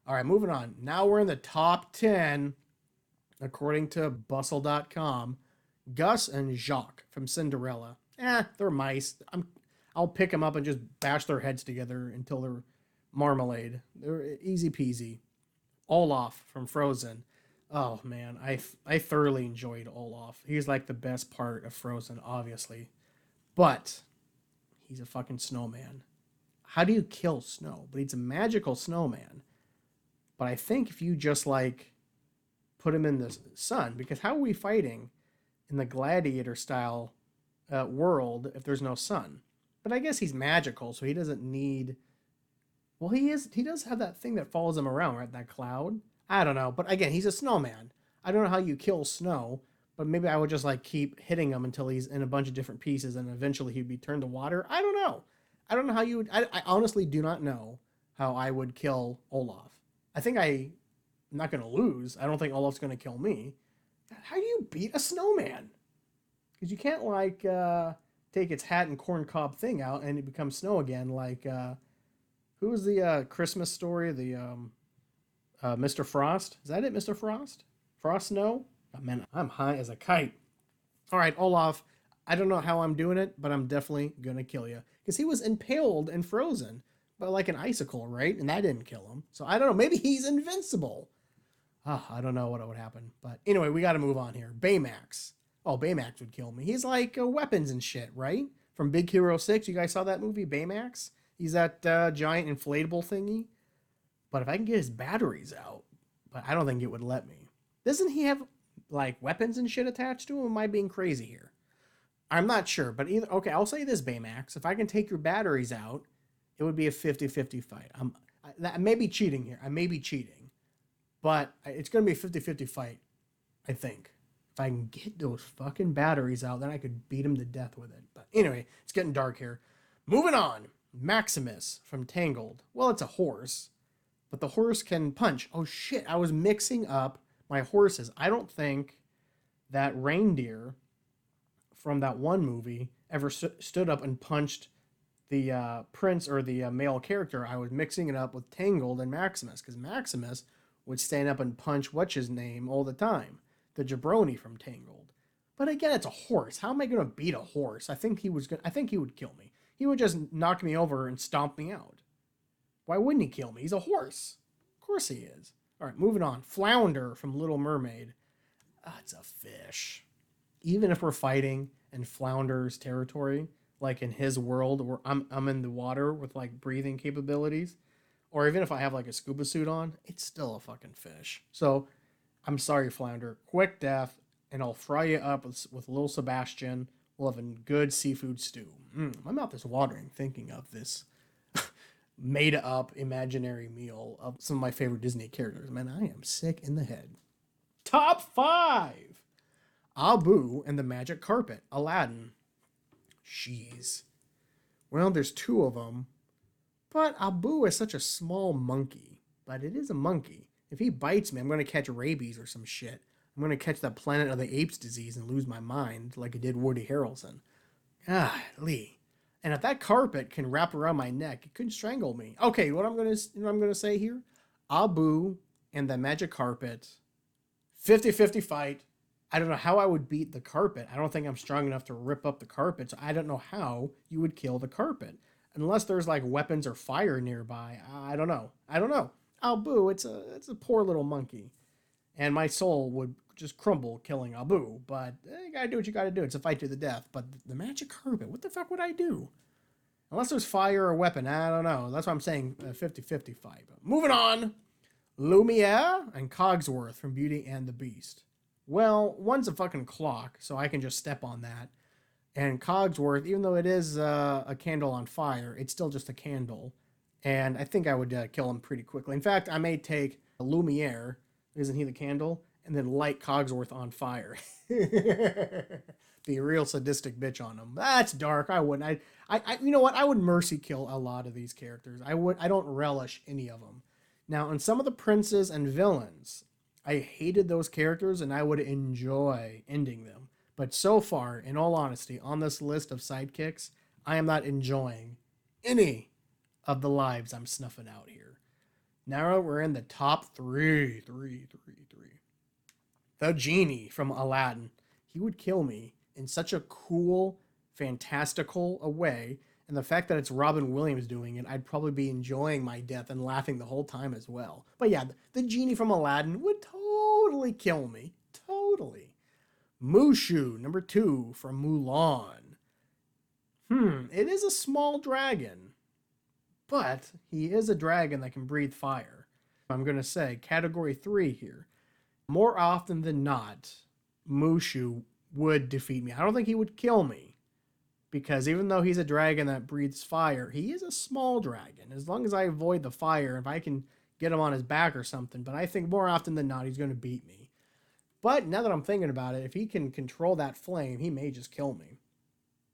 All right, moving on. Now we're in the top 10 According to bustle.com, Gus and Jacques from Cinderella. They're mice. I'll pick them up and just bash their heads together until they're marmalade. They're easy peasy. Olaf from Frozen. Oh man, I thoroughly enjoyed Olaf. He's like the best part of Frozen, obviously. But he's a fucking snowman. How do you kill snow? But he's a magical snowman. But I think if you just like put him in the sun, because how are we fighting in the Gladiator style world if there's no sun? But I guess he's magical, so he doesn't need. Well, he is. He does have that thing that follows him around, right? That cloud. I don't know, but again, he's a snowman. I don't know how you kill snow, but maybe I would just like keep hitting him until he's in a bunch of different pieces, and eventually he'd be turned to water. I don't know. I don't know how you would. I honestly do not know how I would kill Olaf. I think I'm not going to lose. I don't think Olaf's going to kill me. How do you beat a snowman? Because you can't like take its hat and corn cob thing out and it becomes snow again. Like who was the Christmas story? The Mr. Frost. Is that it, Mr. Frost? Frost Snow? Oh, man, I'm high as a kite. All right, Olaf. I don't know how I'm doing it, but I'm definitely gonna kill you because he was impaled and frozen by like an icicle, right? And that didn't kill him. So I don't know. Maybe he's invincible. I don't know what would happen. But anyway, we got to move on here. Baymax. Oh, Baymax would kill me. He's like weapons and shit, right? From Big Hero 6. You guys saw that movie, Baymax? He's that giant inflatable thingy. But if I can get his batteries out, but I don't think it would let me. Doesn't he have like weapons and shit attached to him? Am I being crazy here? I'm not sure, but either okay, I'll say this, Baymax. If I can take your batteries out, it would be a 50-50 fight. I may be cheating here. I may be cheating. But it's going to be a 50-50 fight, I think. If I can get those fucking batteries out, then I could beat him to death with it. But anyway, it's getting dark here. Moving on. Maximus from Tangled. Well, it's a horse. But the horse can punch. Oh shit, I was mixing up my horses. I don't think that reindeer from that one movie ever stood up and punched the prince or the male character. I was mixing it up with Tangled and Maximus because Maximus would stand up and punch what's his name all the time, the jabroni from Tangled. But again, it's a horse. How am I going to beat a horse? I think he would kill me. He would just knock me over and stomp me out. Why wouldn't he kill me? He's a horse. Of course he is. All right, moving on. Flounder from Little Mermaid. It's a fish. Even if we're fighting in Flounder's territory, like in his world where I'm in the water with like breathing capabilities, or even if I have like a scuba suit on, it's still a fucking fish. So I'm sorry, Flounder. Quick death, and I'll fry you up with little Sebastian. We'll have a good seafood stew. My mouth is watering thinking of this made up imaginary meal of some of my favorite Disney characters. Man, I am sick in the head. Top 5. Abu and the Magic Carpet, Aladdin. Jeez. Well, there's 2 of them. But Abu is such a small monkey. But it is a monkey. If he bites me, I'm going to catch rabies or some shit. I'm going to catch that Planet of the Apes disease and lose my mind like it did Woody Harrelson. Lee. And if that carpet can wrap around my neck, it could strangle me. Okay, what I'm going to say here? Abu and the Magic Carpet. 50-50 fight. I don't know how I would beat the carpet. I don't think I'm strong enough to rip up the carpet. So I don't know how you would kill the carpet. Unless there's like weapons or fire nearby. I don't know. Abu, it's a poor little monkey. And my soul would just crumble killing Abu. But you gotta do what you gotta do. It's a fight to the death. But the magic carpet, what the fuck would I do? Unless there's fire or weapon, I don't know. That's why I'm saying 50-50 fight. But moving on. Lumiere and Cogsworth from Beauty and the Beast. Well, one's a fucking clock, so I can just step on that. And Cogsworth, even though it is a candle on fire, it's still just a candle. And I think I would kill him pretty quickly. In fact, I may take Lumiere, isn't he the candle, and then light Cogsworth on fire. Be a real sadistic bitch on him. That's dark. I wouldn't. I you know what? I would mercy kill a lot of these characters. I don't relish any of them. Now, on some of the princes and villains, I hated those characters and I would enjoy ending them. But so far, in all honesty, on this list of sidekicks, I am not enjoying any of the lives I'm snuffing out here. Now we're in the top three. the genie from Aladdin. He would kill me in such a cool, fantastical a way. And the fact that it's Robin Williams doing it, I'd probably be enjoying my death and laughing the whole time as well. But yeah, the genie from Aladdin would totally kill me. Totally. Mushu, number 2 from Mulan. It is a small dragon, but he is a dragon that can breathe fire. I'm going to say category 3 here. More often than not, Mushu would defeat me. I don't think he would kill me, because even though he's a dragon that breathes fire, he is a small dragon. As long as I avoid the fire, if I can get him on his back or something, but I think more often than not, he's going to beat me. But now that I'm thinking about it, if he can control that flame, he may just kill me.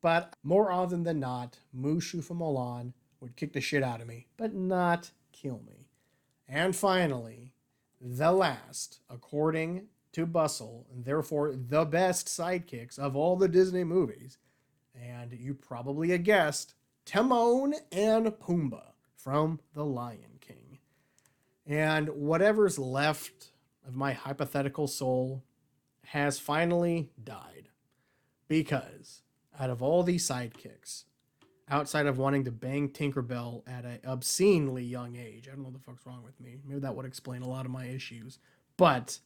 But more often than not, Mushu from Mulan would kick the shit out of me, but not kill me. And finally, the last, according to Bustle, and therefore the best sidekicks of all the Disney movies, and you probably guessed, Timon and Pumbaa from The Lion King. And whatever's left of my hypothetical soul has finally died. Because out of all these sidekicks, outside of wanting to bang Tinkerbell at an obscenely young age, I don't know what the fuck's wrong with me. Maybe that would explain a lot of my issues. But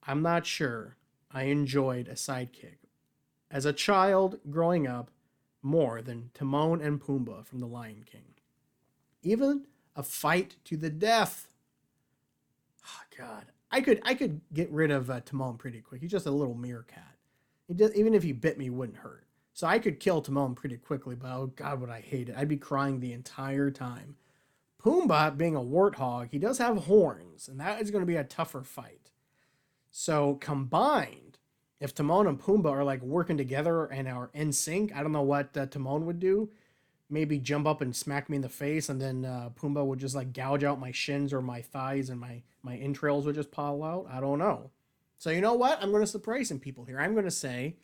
I'm not sure I enjoyed a sidekick as a child growing up more than Timon and Pumbaa from The Lion King. Even a fight to the death. Oh, God. I could get rid of Timon pretty quick. He's just a little meerkat. Even if he bit me, it wouldn't hurt. So I could kill Timon pretty quickly, but oh God, would I hate it. I'd be crying the entire time. Pumbaa, being a warthog, he does have horns, and that is going to be a tougher fight. So combined, if Timon and Pumbaa are like working together and are in sync, I don't know what Timon would do. Maybe jump up and smack me in the face, and then Pumbaa would just like gouge out my shins or my thighs, and my entrails would just pile out. I don't know. So you know what? I'm going to surprise some people here. I'm going to say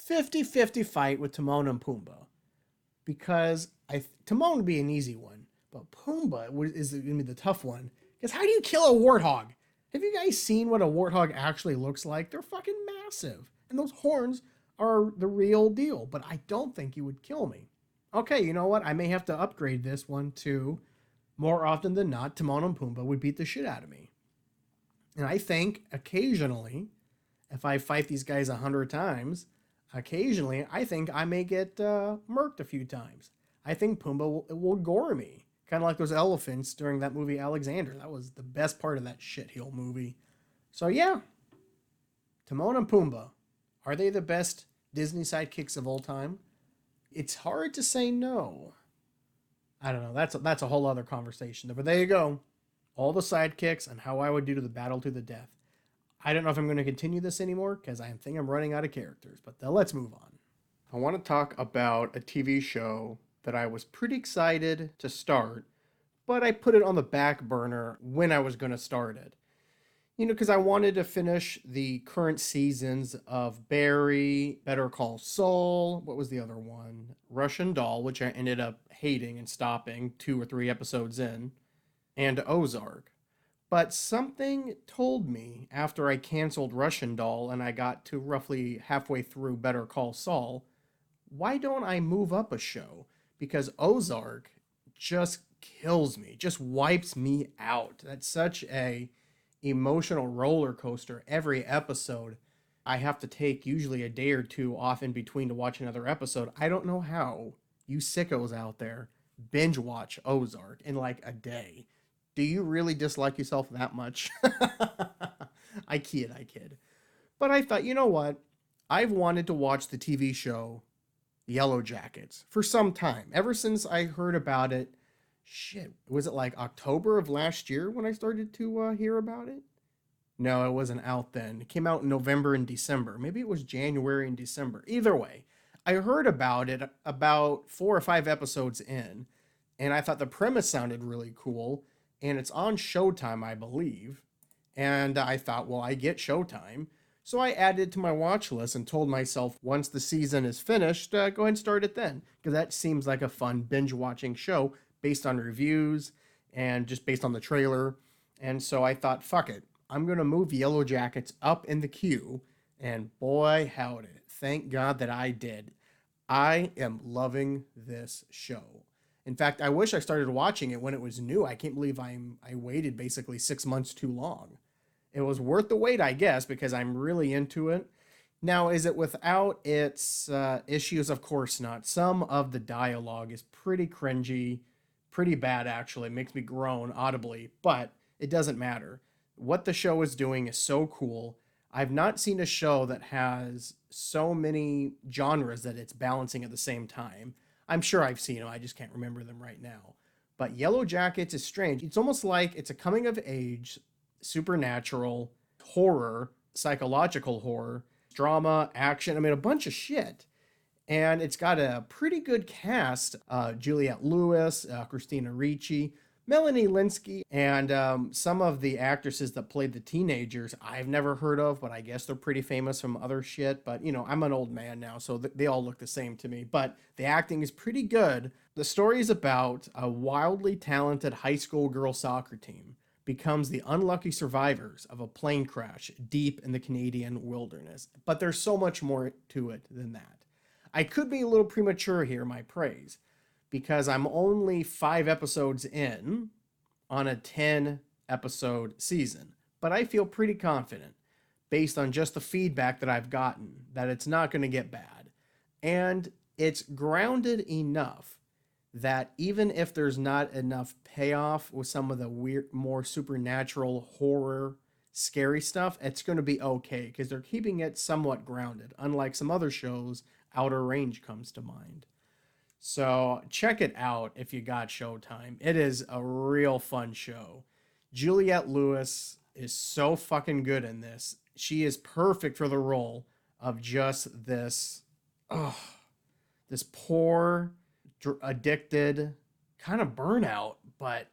50-50 fight with Timon and Pumbaa. Because Timon would be an easy one, but Pumbaa is going to be the tough one. Because how do you kill a warthog? Have you guys seen what a warthog actually looks like? They're fucking massive. And those horns are the real deal. But I don't think you would kill me. Okay, you know what? I may have to upgrade this one to, more often than not, Timon and Pumbaa would beat the shit out of me. And I think occasionally, if I fight these guys 100 times, occasionally I think I may get murked a few times. I think Pumbaa will gore me. Kind of like those elephants during that movie Alexander. That was the best part of that shitheel movie. So yeah, Timon and Pumbaa. Are they the best Disney sidekicks of all time? It's hard to say no. I don't know. That's a whole other conversation. But there you go. All the sidekicks and how I would do to the battle to the death. I don't know if I'm going to continue this anymore because I think I'm running out of characters. But let's move on. I want to talk about a TV show that I was pretty excited to start, but I put it on the back burner when I was going to start it. You know, because I wanted to finish the current seasons of Barry, Better Call Saul, what was the other one? Russian Doll, which I ended up hating and stopping 2 or 3 episodes in, and Ozark. But something told me after I canceled Russian Doll and I got to roughly halfway through Better Call Saul, why don't I move up a show? Because Ozark just kills me, just wipes me out. That's such a emotional roller coaster every episode. I have to take usually a day or 2 off in between to watch another episode. I don't know how you sickos out there binge watch Ozark in like a day. Do you really dislike yourself that much? I kid. But I thought, you know what? I've wanted to watch the TV show Yellowjackets for some time. Ever since I heard about it, was it like October of last year when I started to hear about it? No, it wasn't out then. It came out in November and December. Maybe it was January and December. Either way, I heard about it about 4 or 5 episodes in, and I thought the premise sounded really cool. And it's on Showtime, I believe. And I thought, well, I get Showtime. So I added it to my watch list and told myself, once the season is finished, go ahead and start it then. Because that seems like a fun binge-watching show based on reviews and just based on the trailer. And so I thought, fuck it. I'm going to move Yellowjackets up in the queue. And boy, howdy. Thank God that I did. I am loving this show. In fact, I wish I started watching it when it was new. I can't believe I waited basically 6 months too long. It was worth the wait, I guess, because I'm really into it. Now, is it without its issues? Of course not. Some of the dialogue is pretty cringy, pretty bad actually. It makes me groan audibly, but it doesn't matter. What the show is doing is so cool. I've not seen a show that has so many genres that it's balancing at the same time. I'm sure I've seen them, I just can't remember them right now. But Yellow Jackets is strange. It's almost like it's a coming of age, supernatural, horror, psychological horror, drama, action. I mean, a bunch of shit. And it's got a pretty good cast. Juliette Lewis, Christina Ricci, Melanie Linsky, and some of the actresses that played the teenagers I've never heard of, but I guess they're pretty famous from other shit. But, you know, I'm an old man now, so they all look the same to me. But the acting is pretty good. The story is about a wildly talented high school girl soccer team becomes the unlucky survivors of a plane crash deep in the Canadian wilderness. But there's so much more to it than that. I could be a little premature here, my praise, because I'm only 5 episodes in on a 10 episode season. But I feel pretty confident, based on just the feedback that I've gotten, that it's not going to get bad. And it's grounded enough that even if there's not enough payoff with some of the weird, more supernatural horror, scary stuff, it's going to be okay because they're keeping it somewhat grounded, unlike some other shows. Outer Range comes to mind. So check it out if you got Showtime. It is a real fun show. Juliette Lewis is so fucking good in this. She is perfect for the role of just this, this poor, addicted, kind of burnout, but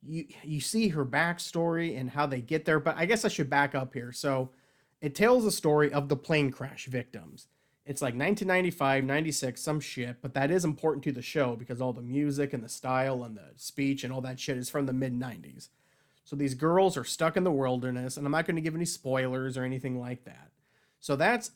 you see her backstory and how they get there. But I guess I should back up here. So it tells the story of the plane crash victims. It's like 1995, 96, some shit, but that is important to the show because all the music and the style and the speech and all that shit is from the mid 90s. So these girls are stuck in the wilderness, and I'm not going to give any spoilers or anything like that. So that's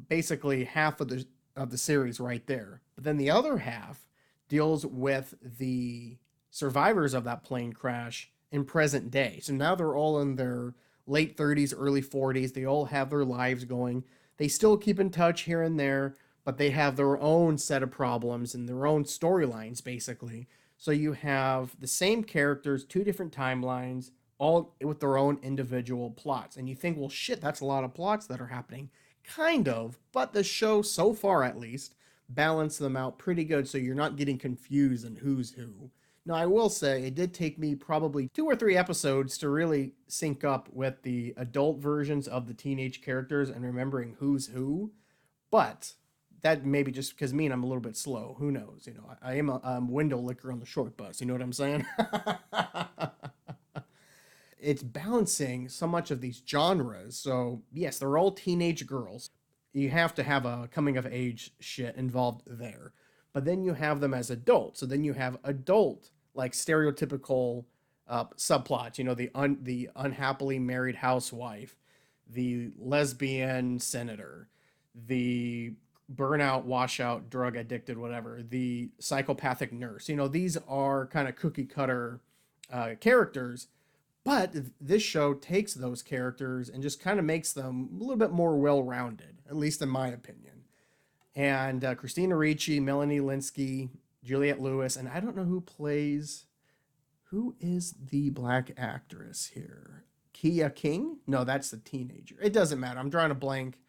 basically half of the series right there. But then the other half deals with the survivors of that plane crash in present day. So now they're all in their late 30s, early 40s. They all have their lives going. They still keep in touch here and there, but they have their own set of problems and their own storylines, basically. So you have the same characters, 2 different timelines, all with their own individual plots. And you think, well, shit, that's a lot of plots that are happening. Kind of, but the show, so far at least, balanced them out pretty good so you're not getting confused in who's who. Now, I will say it did take me probably 2 or 3 episodes to really sync up with the adult versions of the teenage characters and remembering who's who. But that may be just because me and I'm a little bit slow. Who knows? You know, I am a window licker on the short bus. You know what I'm saying? It's balancing so much of these genres. So, yes, they're all teenage girls. You have to have a coming of age shit involved there. But then you have them as adults. So then you have adult, like stereotypical subplots. You know, the unhappily married housewife, the lesbian senator, the burnout, washout, drug addicted, whatever, the psychopathic nurse. You know, these are kind of cookie cutter characters. But this show takes those characters and just kind of makes them a little bit more well-rounded, at least in my opinion. And Christina Ricci, Melanie Linsky, Juliette Lewis, and I don't know who is the black actress here? Kia King? No, that's the teenager. It doesn't matter. I'm drawing a blank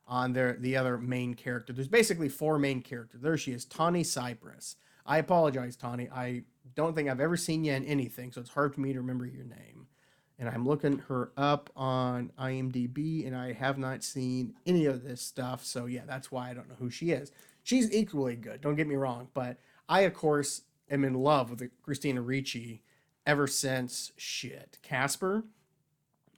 on the other main character. There's basically 4 main characters. There she is, Tawny Cypress. I apologize, Tawny. I don't think I've ever seen you in anything, so it's hard for me to remember your name. And I'm looking her up on IMDb, and I have not seen any of this stuff. So, yeah, that's why I don't know who she is. She's equally good, don't get me wrong. But I, of course, am in love with Christina Ricci ever since, Casper.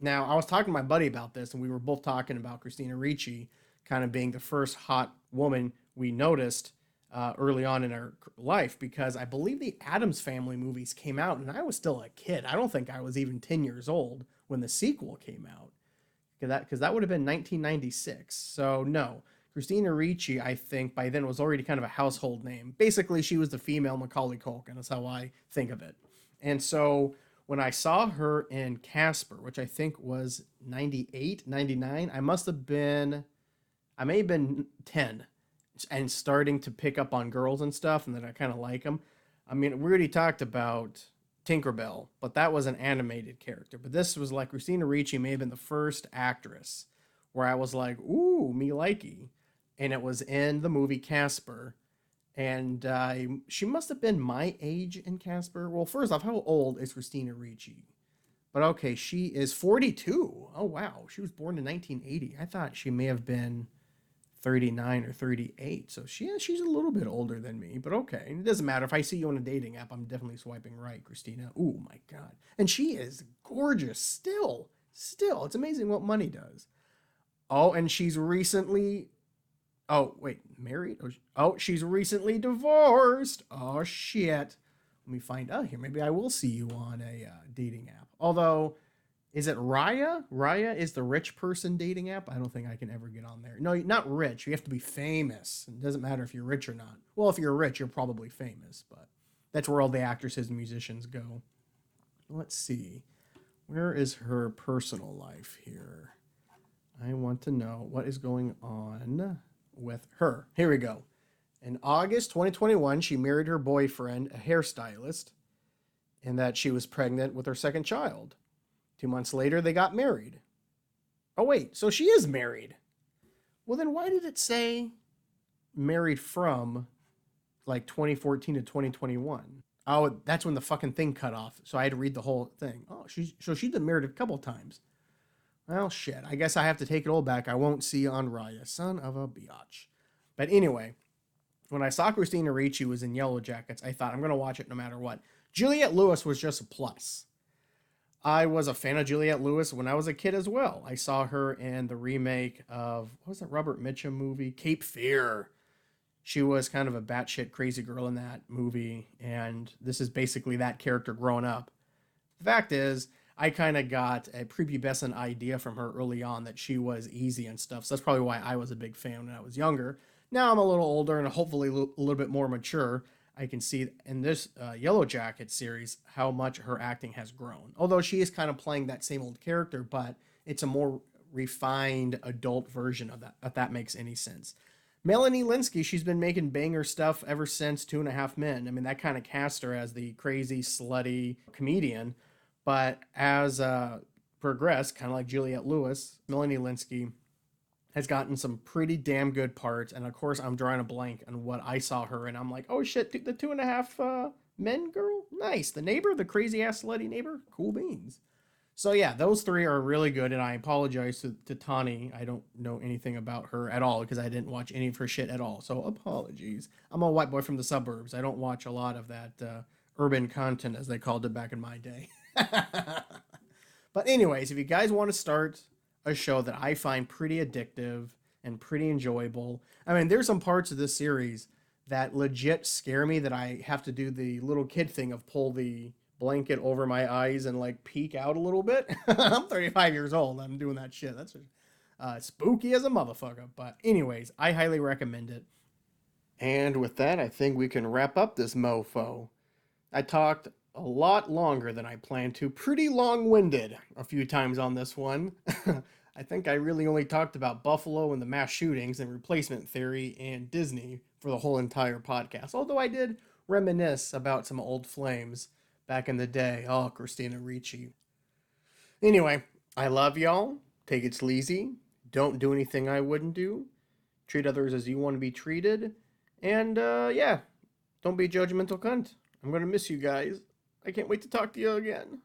Now, I was talking to my buddy about this, and we were both talking about Christina Ricci kind of being the first hot woman we noticed early on in our life, because I believe the Addams Family movies came out and I was still a kid. I don't think I was even 10 years old when the sequel came out. Because that would have been 1996. So no, Christina Ricci, I think by then was already kind of a household name. Basically, she was the female Macaulay Culkin. That's how I think of it. And so when I saw her in Casper, which I think was 98, 99, I may have been 10 and starting to pick up on girls and stuff, and then I kind of like them. I mean, we already talked about Tinkerbell, but that was an animated character. But this was like Christina Ricci may have been the first actress where I was like, ooh, me likey. And it was in the movie Casper. And she must have been my age in Casper. Well, first off, how old is Christina Ricci? But okay, she is 42. Oh, wow. She was born in 1980. I thought she may have been 39 or 38. So she's a little bit older than me, but okay. It doesn't matter. If I see you on a dating app, I'm definitely swiping right, Christina. Oh my God. And she is gorgeous still. Still. It's amazing what money does. Oh, and she's recently, oh, wait, married? Oh, she's recently divorced. Oh, shit. Let me find out here. Maybe I will see you on a dating app. Although, is it Raya? Raya is the rich person dating app. I don't think I can ever get on there. No, not rich. You have to be famous. It doesn't matter if you're rich or not. Well, if you're rich, you're probably famous, but that's where all the actresses and musicians go. Let's see. Where is her personal life here? I want to know what is going on with her. Here we go. In August 2021, she married her boyfriend, a hairstylist, and that she was pregnant with her second child. 2 months later, they got married. Oh, wait, so she is married. Well, then why did it say married from like 2014 to 2021? Oh, that's when the fucking thing cut off. So I had to read the whole thing. Oh, she's been married a couple times. Well, shit. I guess I have to take it all back. I won't see you on Raya. Son of a biatch. But anyway, when I saw Christina Ricci was in Yellowjackets, I thought I'm going to watch it no matter what. Juliette Lewis was just a plus. I was a fan of Juliette Lewis when I was a kid as well. I saw her in the remake of, what was that Robert Mitchum movie? Cape Fear. She was kind of a batshit crazy girl in that movie, and this is basically that character growing up. The fact is, I kind of got a prepubescent idea from her early on that she was easy and stuff, so that's probably why I was a big fan when I was younger. Now I'm a little older and hopefully a little bit more mature. I can see in this Yellowjackets series how much her acting has grown. Although she is kind of playing that same old character, but it's a more refined adult version of that, if that makes any sense. Melanie Lynskey, she's been making banger stuff ever since 2.5 Men. I mean, that kind of cast her as the crazy, slutty comedian. But as progressed, kind of like Juliette Lewis, Melanie Lynskey has gotten some pretty damn good parts. And of course, I'm drawing a blank on what I saw her and I'm like, oh shit, the 2.5 Men girl? Nice. The neighbor, the crazy ass slutty neighbor? Cool beans. So yeah, those three are really good. And I apologize to Tani. I don't know anything about her at all because I didn't watch any of her shit at all. So apologies. I'm a white boy from the suburbs. I don't watch a lot of that urban content as they called it back in my day. But anyways, if you guys want to start a show that I find pretty addictive and pretty enjoyable. I mean, there's some parts of this series that legit scare me that I have to do the little kid thing of pull the blanket over my eyes and like peek out a little bit. I'm 35 years old. I'm doing that shit. That's spooky as a motherfucker. But anyways, I highly recommend it. And with that, I think we can wrap up this mofo. I talked a lot longer than I planned to. Pretty long-winded a few times on this one. I think I really only talked about Buffalo and the mass shootings and replacement theory and Disney for the whole entire podcast. Although I did reminisce about some old flames back in the day. Oh, Christina Ricci. Anyway, I love y'all. Take it sleazy. Don't do anything I wouldn't do. Treat others as you want to be treated. And yeah, don't be a judgmental cunt. I'm going to miss you guys. I can't wait to talk to you again.